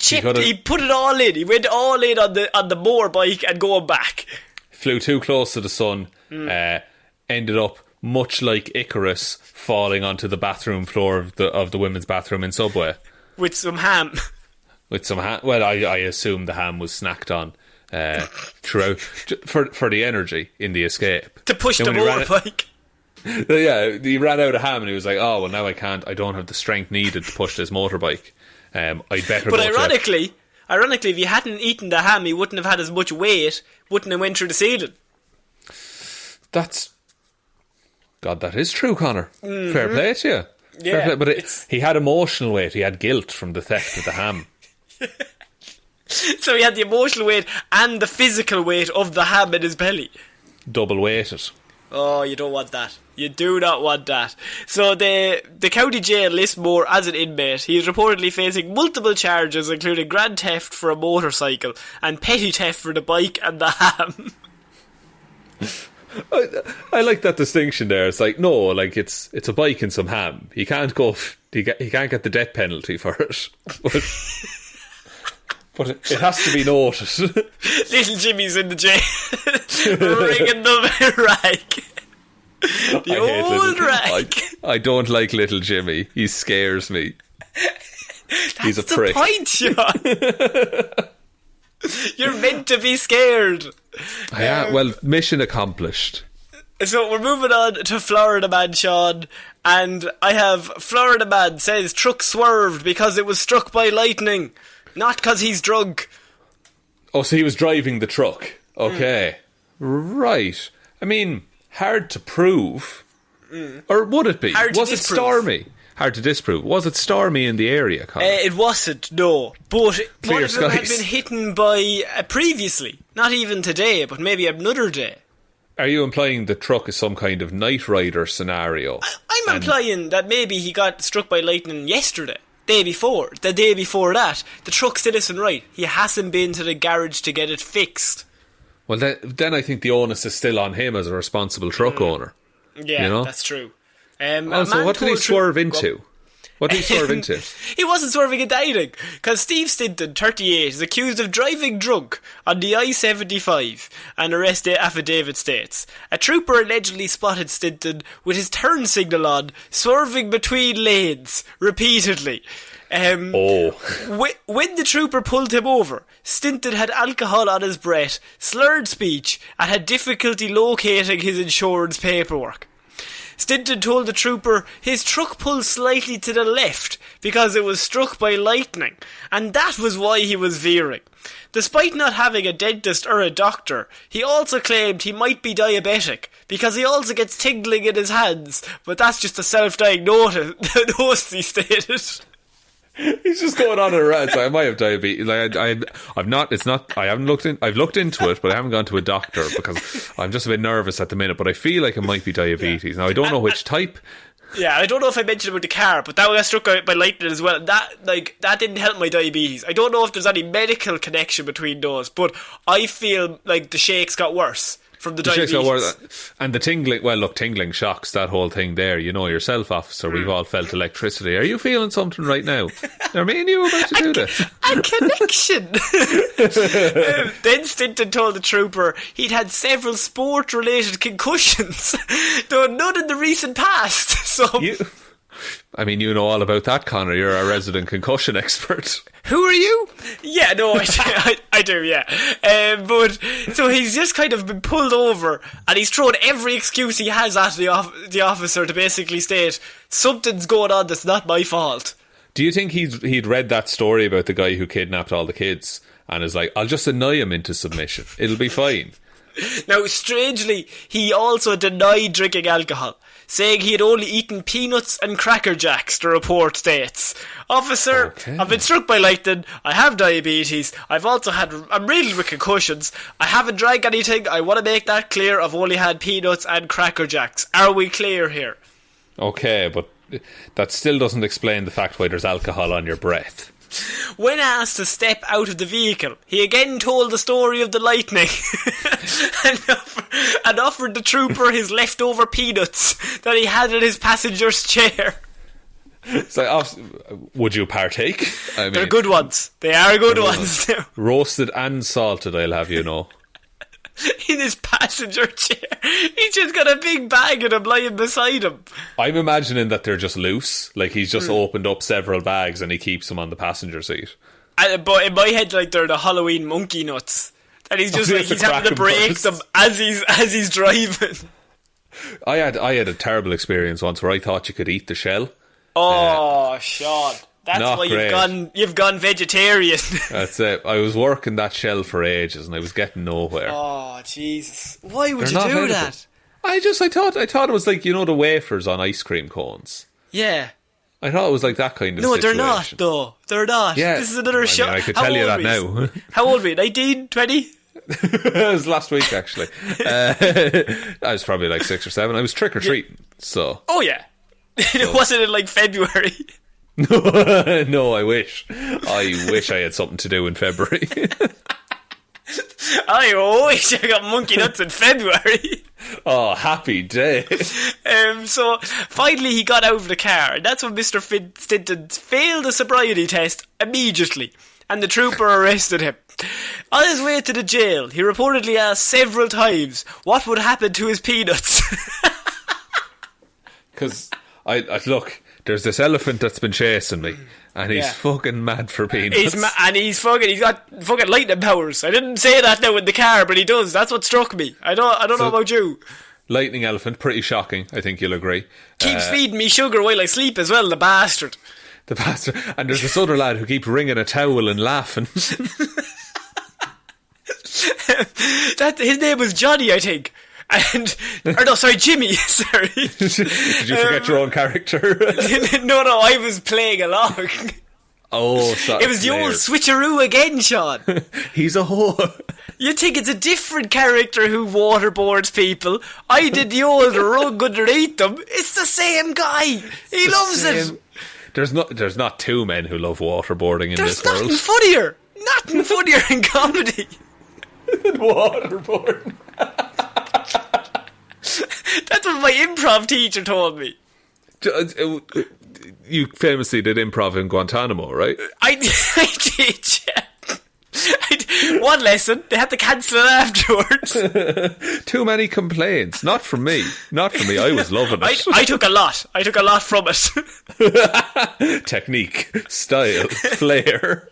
put it all in. He went all in on the Moore bike and going back. Flew too close to the sun, ended up much like Icarus falling onto the bathroom floor of the women's bathroom in Subway. With some ham. Well, I assume the ham was snacked on throughout for the energy in the escape. To push the motorbike. Yeah, he ran out of ham and he was like, oh, well, now I don't have the strength needed to push this motorbike. I'd better But ironically, if he hadn't eaten the ham, he wouldn't have had as much weight, wouldn't have went through the ceiling. God, that is true, Connor. Mm-hmm. Fair play to you. Yeah, but he had emotional weight. He had guilt from the theft of the ham. So he had the emotional weight and the physical weight of the ham in his belly. Double weighted. Oh, you don't want that. You do not want that. So the county jail lists Moore as an inmate. He is reportedly facing multiple charges, including grand theft for a motorcycle and petty theft for the bike and the ham. I like that distinction there. It's like, no, like it's a bike and some ham. He can't he can't get the death penalty for it. But it has to be noted. Little Jimmy's in the jail, ringing the rag. The old rag. I don't like little Jimmy. He scares me. He's a prick. That's the point, Shaun. You're meant to be scared. Yeah, well, mission accomplished. So we're moving on to Florida Man, Shaun, and I have Florida Man says truck swerved because it was struck by lightning, not because he's drunk. Oh, so he was driving the truck. Okay. Right. I mean, hard to prove. Or would it be? Was it stormy? Hard to disprove. Was it stormy in the area, Conor? It wasn't, no. But Clear one of them had skies. been hit by previously. Not even today, but maybe another day. Are you implying the truck is some kind of Knight Rider scenario? I'm implying that maybe he got struck by lightning yesterday. The day before that. The truck still isn't right. He hasn't been to the garage to get it fixed. Well, then I think the onus is still on him as a responsible truck owner. Yeah, you know? That's true. So what did he swerve into? What did he swerve into? He wasn't swerving into anything, because Steve Stinton, 38, is accused of driving drunk on the I-75, an arrest affidavit states. A trooper allegedly spotted Stinton with his turn signal on, swerving between lanes, repeatedly. When the trooper pulled him over, Stinton had alcohol on his breath, slurred speech, and had difficulty locating his insurance paperwork. Stinton told the trooper his truck pulled slightly to the left because it was struck by lightning, and that was why he was veering. Despite not having a dentist or a doctor, he also claimed he might be diabetic because he also gets tingling in his hands, but that's just a self-diagnosis, he stated. He's just going on a rant. I might have diabetes. I've not. It's not. I haven't looked in. I've looked into it, but I haven't gone to a doctor because I'm just a bit nervous at the minute. But I feel like it might be diabetes. Now I don't know which type. Yeah, I don't know if I mentioned about the car, but that got struck by lightning as well. That didn't help my diabetes. I don't know if there's any medical connection between those, but I feel like the shakes got worse from the diabetes. And the tingling, well look, tingling shocks, that whole thing there, you know yourself, officer, we've all felt electricity. Are you feeling something right now? Are me and you about to do this? A connection! Then Stinton told the trooper he'd had several sport-related concussions, though none in the recent past. So you know all about that, Conor. You're a resident concussion expert. Who are you? Yeah, no, I do, yeah. But so he's just kind of been pulled over, and he's thrown every excuse he has at the officer to basically state something's going on that's not my fault. Do you think he'd read that story about the guy who kidnapped all the kids and is like, I'll just annoy him into submission. It'll be fine. Now, strangely, he also denied drinking alcohol, saying he had only eaten peanuts and Cracker Jacks, the report states. Officer, okay. I've been struck by lightning, I have diabetes, I'm riddled with concussions, I haven't drank anything, I want to make that clear, I've only had peanuts and Cracker Jacks. Are we clear here? Okay, but that still doesn't explain the fact why there's alcohol on your breath. When asked to step out of the vehicle, he again told the story of the lightning and offered the trooper his leftover peanuts that he had in his passenger's chair. So, would you partake? They're good ones. They are good ones. Roasted and salted, I'll have you know. In his passenger chair. He's just got a big bag and I'm lying beside him. I'm imagining that they're just loose. Like he's just opened up several bags and he keeps them on the passenger seat. But in my head, like they're the Halloween monkey nuts. And he's just he's having to break them as he's driving. I had a terrible experience once where I thought you could eat the shell. Oh, Shaun. That's why you've gone vegetarian. That's it. I was working that shell for ages and I was getting nowhere. Oh, Jesus. Why would you do that? I thought it was like, you know, the wafers on ice cream cones. Yeah. I thought it was like that kind of situation. No, they're not, though. They're not. Yeah. This is another shot. I could tell you that now. How old were you? 19? 20? It was last week, actually. I was probably like 6 or 7. I was trick-or-treating, so... Oh, yeah. It wasn't in, like, February. No, I wish. I wish I had something to do in February. I wish I got monkey nuts in February. Oh, happy day. So finally he got out of the car, and that's when Mr. Stinton failed the sobriety test immediately, and the trooper arrested him. On his way to the jail, he reportedly asked several times what would happen to his peanuts. Because, look, there's this elephant that's been chasing me, and he's fucking mad for peanuts. He's got fucking lightning powers. I didn't say that now in the car, but he does. That's what struck me. I don't know about you. Lightning elephant, pretty shocking, I think you'll agree. Keeps feeding me sugar while I sleep as well, the bastard. And there's this other lad who keeps wringing a towel and laughing. His name was Johnny, I think. Jimmy. Sorry. Did you forget your own character? No, I was playing along. Oh, sorry. It was the old switcheroo again, Sean. He's a whore. You think it's a different character who waterboards people. I did the old rug underneath them. It's the same guy. He loves it. There's not two men who love waterboarding in this world. Nothing funnier in comedy than waterboarding. That's what my improv teacher told me. You famously did improv in Guantanamo, right? I did, yeah. One lesson, they had to cancel it afterwards. Too many complaints. Not from me. I was loving it. I took a lot from it. Technique, style, flair.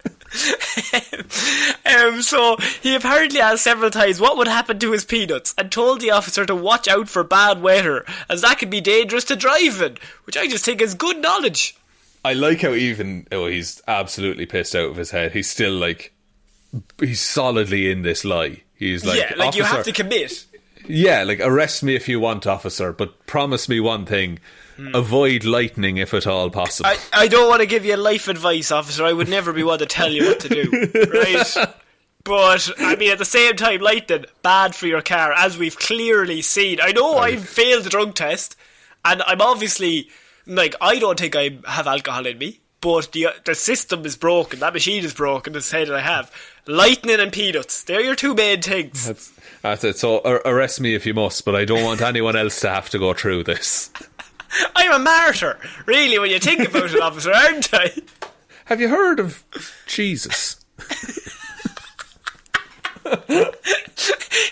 So he apparently asked several times what would happen to his peanuts and told the officer to watch out for bad weather, as that could be dangerous to drive in, which I just think is good knowledge. I like how he's absolutely pissed out of his head, he's still he's solidly in this lie. He's like, you have to commit. Yeah, arrest me if you want, officer, but promise me one thing. Avoid lightning if at all possible. I don't want to give you life advice, officer. I would never be one to tell you what to do, right? But, I mean, at the same time, lightning, bad for your car, as we've clearly seen. I know I've failed the drug test, and I'm obviously, I don't think I have alcohol in me, but the system is broken. That machine is broken, the say that I have. Lightning and peanuts, they're your two main things. That's it. So, arrest me if you must, but I don't want anyone else to have to go through this. I'm a martyr, really, when you think about it, officer, aren't I? Have you heard of Jesus?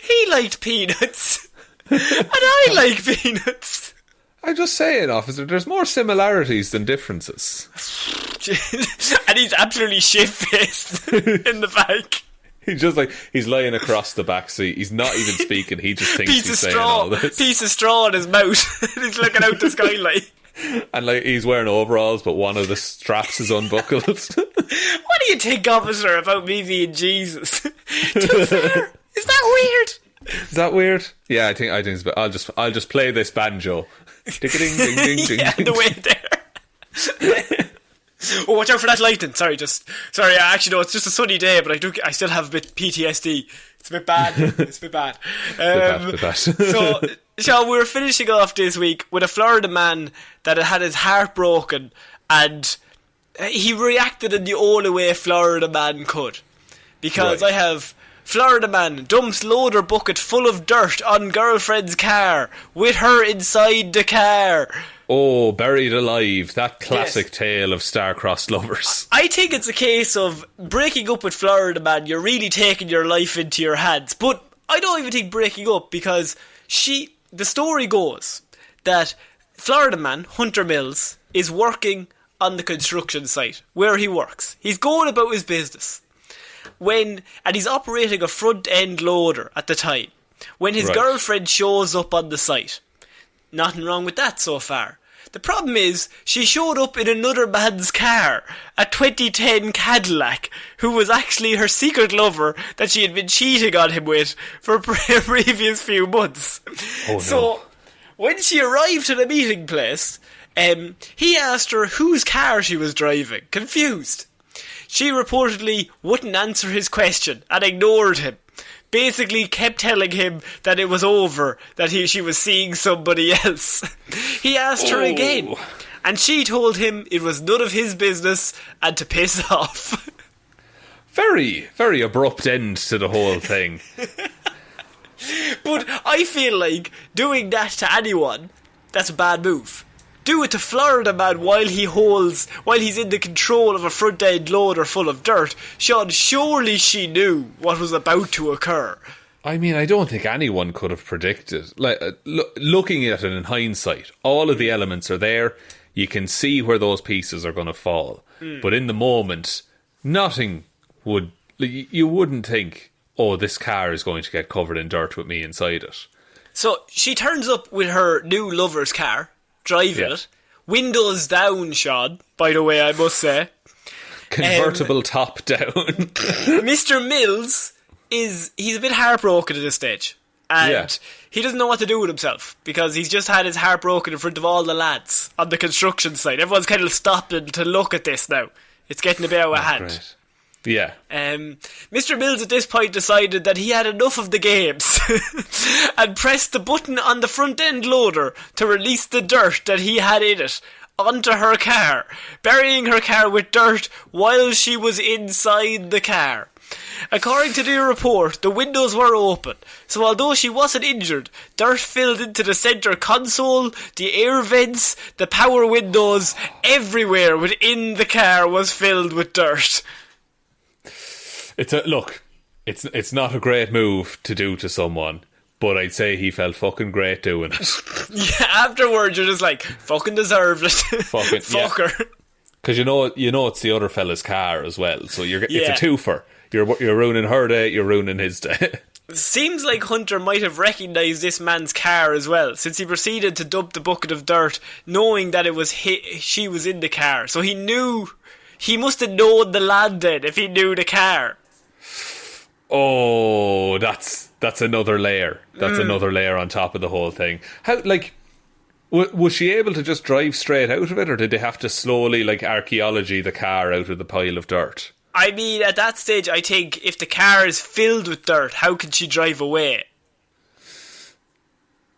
He liked peanuts. And I like peanuts. I'm just saying, officer, there's more similarities than differences. And he's absolutely shit-faced in the back. He's lying across the back seat. He's not even speaking. He just thinks he's saying all this. Piece of straw in his mouth. He's looking out the skylight. And he's wearing overalls, but one of the straps is unbuckled. What do you think, officer, about me being Jesus? Too fair. Is that weird? Is that weird? Yeah, I think it's. I'll just play this banjo. Ding ding ding ding ding. Yeah, the way there. Oh, watch out for that lightning. Sorry. Actually, no, it's just a sunny day, but I still have a bit PTSD. It's a bit bad. So, Sean, we were finishing off this week with a Florida man that had his heart broken, and he reacted in the only way Florida man could. Because I have Florida man dumps loader bucket full of dirt on girlfriend's car with her inside the car. Oh, buried alive. That classic tale of star-crossed lovers. I think it's a case of breaking up with Florida man, you're really taking your life into your hands. But I don't even think breaking up, because the story goes that Florida man, Hunter Mills, is working on the construction site where he works. He's going about his business. And he's operating a front-end loader at the time. When his girlfriend shows up on the site. Nothing wrong with that so far. The problem is, she showed up in another man's car, a 2010 Cadillac, who was actually her secret lover that she had been cheating on him with for a previous few months. Oh, no. So, when she arrived at the meeting place, he asked her whose car she was driving, confused. She reportedly wouldn't answer his question and ignored him. Basically kept telling him that it was over, that she was seeing somebody else. He asked her again, and she told him it was none of his business and to piss off. Very, very abrupt end to the whole thing. But I feel like doing that to anyone, that's a bad move. Do it to Florida man while he's in the control of a front end loader full of dirt. Sean, surely she knew what was about to occur. I mean, I don't think anyone could have predicted. Looking at it in hindsight, all of the elements are there. you can see where those pieces are going to fall. But in the moment, nothing would... You wouldn't think, oh, this car is going to get covered in dirt with me inside it. So she turns up with her new lover's car, driving it. Windows down, Shaun, by the way, I must say. Convertible top down. Mr. Mills he's a bit heartbroken at this stage. And he doesn't know what to do with himself because he's just had his heart broken in front of all the lads on the construction site. Everyone's kind of stopping to look at this now. It's getting a bit out of hand. Great. Yeah. Mr. Mills at this point decided that he had enough of the games and pressed the button on the front end loader to release the dirt that he had in it onto her car, burying her car with dirt while she was inside the car. According to the report, the windows were open, so although she wasn't injured, dirt filled into the centre console, the air vents, the power windows, everywhere within the car was filled with dirt. It's not a great move to do to someone, but I'd say he felt fucking great doing it. Yeah, afterwards you're just like, fucking deserved it. Fucking fucker. Because you know it's the other fella's car as well, so it's a twofer. You're ruining her day, you're ruining his day. Seems like Hunter might have recognised this man's car as well, since he proceeded to dump the bucket of dirt, knowing that it was she was in the car. So he knew, he must have known the lad then, if he knew the car. Oh, that's another layer. That's another layer on top of the whole thing. How, was she able to just drive straight out of it, or did they have to slowly, archaeology the car out of the pile of dirt? I mean, at that stage, I think if the car is filled with dirt, how can she drive away?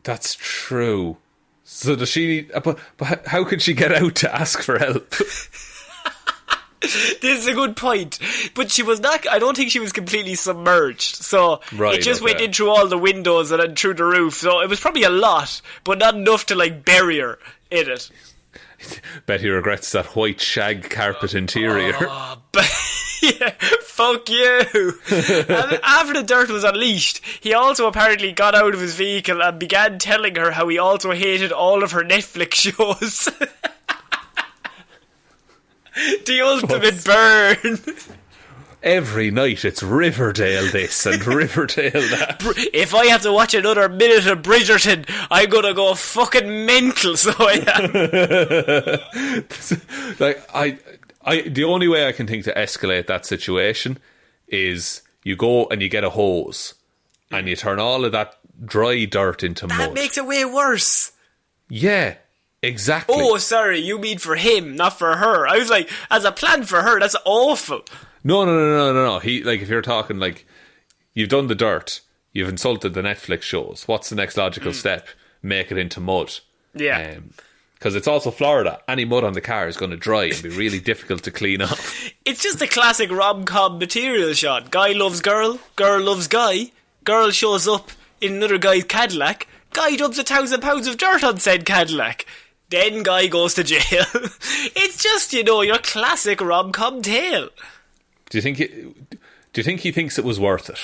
That's true. So does she... But how could she get out to ask for help? This is a good point. But she was not... I don't think she was completely submerged. So it just went in through all the windows and then through the roof. So it was probably a lot, but not enough to, bury her in it. Bet he regrets that white shag carpet interior. Yeah, fuck you. And after the dirt was unleashed, he also apparently got out of his vehicle and began telling her how he also hated all of her Netflix shows. The ultimate burn. Every night it's Riverdale this and Riverdale that. If I have to watch another minute of Bridgerton, I'm gonna go fucking mental, so I am. The only way I can think to escalate that situation is you go and you get a hose and you turn all of that dry dirt into mud. That makes it way worse. Yeah, exactly. Oh, sorry, you mean for him, not for her. I was like, as a plan for her, that's awful. No. He, if you're talking, you've done the dirt, you've insulted the Netflix shows. What's the next logical step? Make it into mud. Yeah. Because it's also Florida. Any mud on the car is going to dry and be really difficult to clean up. It's just the classic rom-com material shot. Guy loves girl loves guy, girl shows up in another guy's Cadillac, guy dumps 1,000 pounds of dirt on said Cadillac, then guy goes to jail. It's just, your classic rom-com tale. Do you think he thinks it was worth it?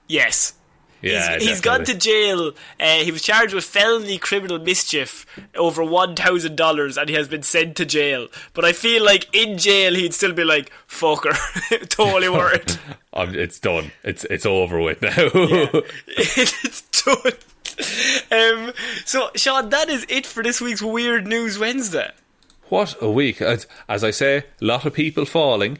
Yes. Yeah, he's gone to jail. He was charged with felony criminal mischief over $1,000 and he has been sent to jail. But I feel like in jail he'd still be like, fucker, totally worth it. It's done. It's over with now. Yeah. It's done. So, Shaun, that is it for this week's Weird News Wednesday. What a week. As I say, a lot of people falling.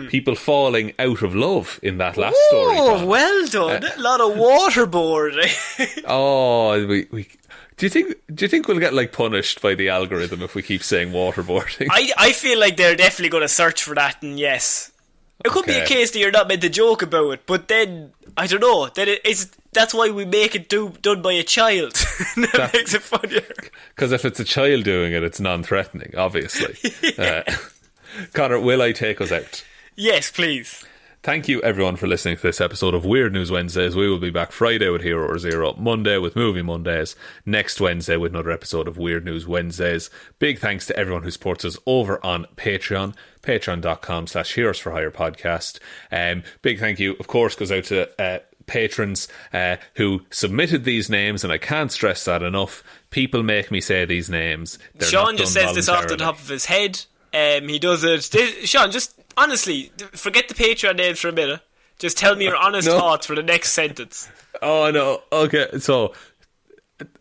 People falling out of love in that last story. Oh, well done! A lot of waterboarding. Do you think we'll get punished by the algorithm if we keep saying waterboarding? I feel like they're definitely going to search for that, and yes, it could be a case that you're not meant to joke about it, but then I don't know. Then that's why we make it done by a child. that makes it funnier. Because if it's a child doing it, it's non-threatening, obviously. Yeah. Conor, will I take us out? Yes, please. Thank you everyone for listening to this episode of Weird News Wednesdays. We will be back Friday with Hero or Zero, Monday with Movie Mondays, next Wednesday with another episode of Weird News Wednesdays. Big thanks to everyone who supports us over on Patreon, patreon.com/Heroes for Hire podcast. Big thank you, of course, goes out to patrons who submitted these names, and I can't stress that enough. People make me say these names. They're Sean not just done says this off the voluntarily. top of his head. He does it. Sean, just honestly, forget the Patreon names for a minute. Just tell me your honest thoughts for the next sentence. Oh no, okay, so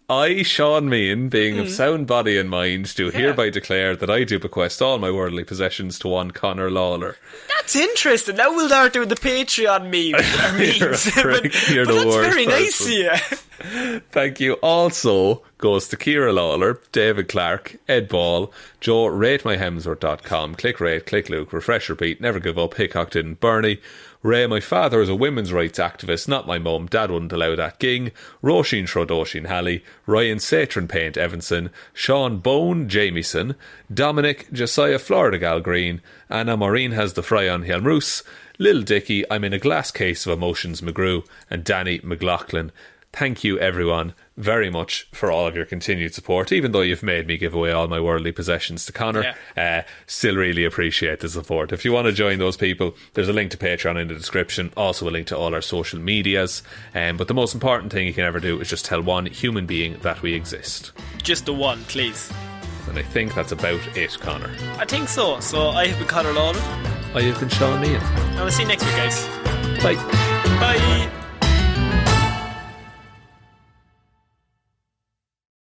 I, Shaun Meighan, being of sound body and mind, do hereby declare that I do bequest all my worldly possessions to one Conor Lawler. That's interesting. Now we'll start doing the Patreon memes. You're but the that's worst very nice person. of you. Thank you. Also goes to Ciara Lawler, David Clarke, Ed Ball, Joe, ratemyhemsworth.com, click rate, click Luke, refresh, repeat, never give up, Hickok didn't, Bernie, Ray, my father is a women's rights activist, not my mum, dad wouldn't allow that, Ging, Róisín, Schrödóisìn, Hally, Ryan, Satron Paint, Evanson, Sean Bone, Jamieson, Dominic, Jessiah, Florida Gal Green, Anna Maureen has the fry on Hjelmroos, Lil Dicky I'm in a glass case of emotions, McGrew, and Danny McLaughlin. Thank you, everyone, very much for all of your continued support. Even though you've made me give away all my worldly possessions to Conor, still really appreciate the support. If you want to join those people, there's a link to Patreon in the description, also a link to all our social medias. But the most important thing you can ever do is just tell one human being that we exist. Just the one, please. And I think that's about it, Conor. I think so. So I have been Conor Lawler. I have been Shaun Meighan. And we'll see you next week, guys. Bye. Bye.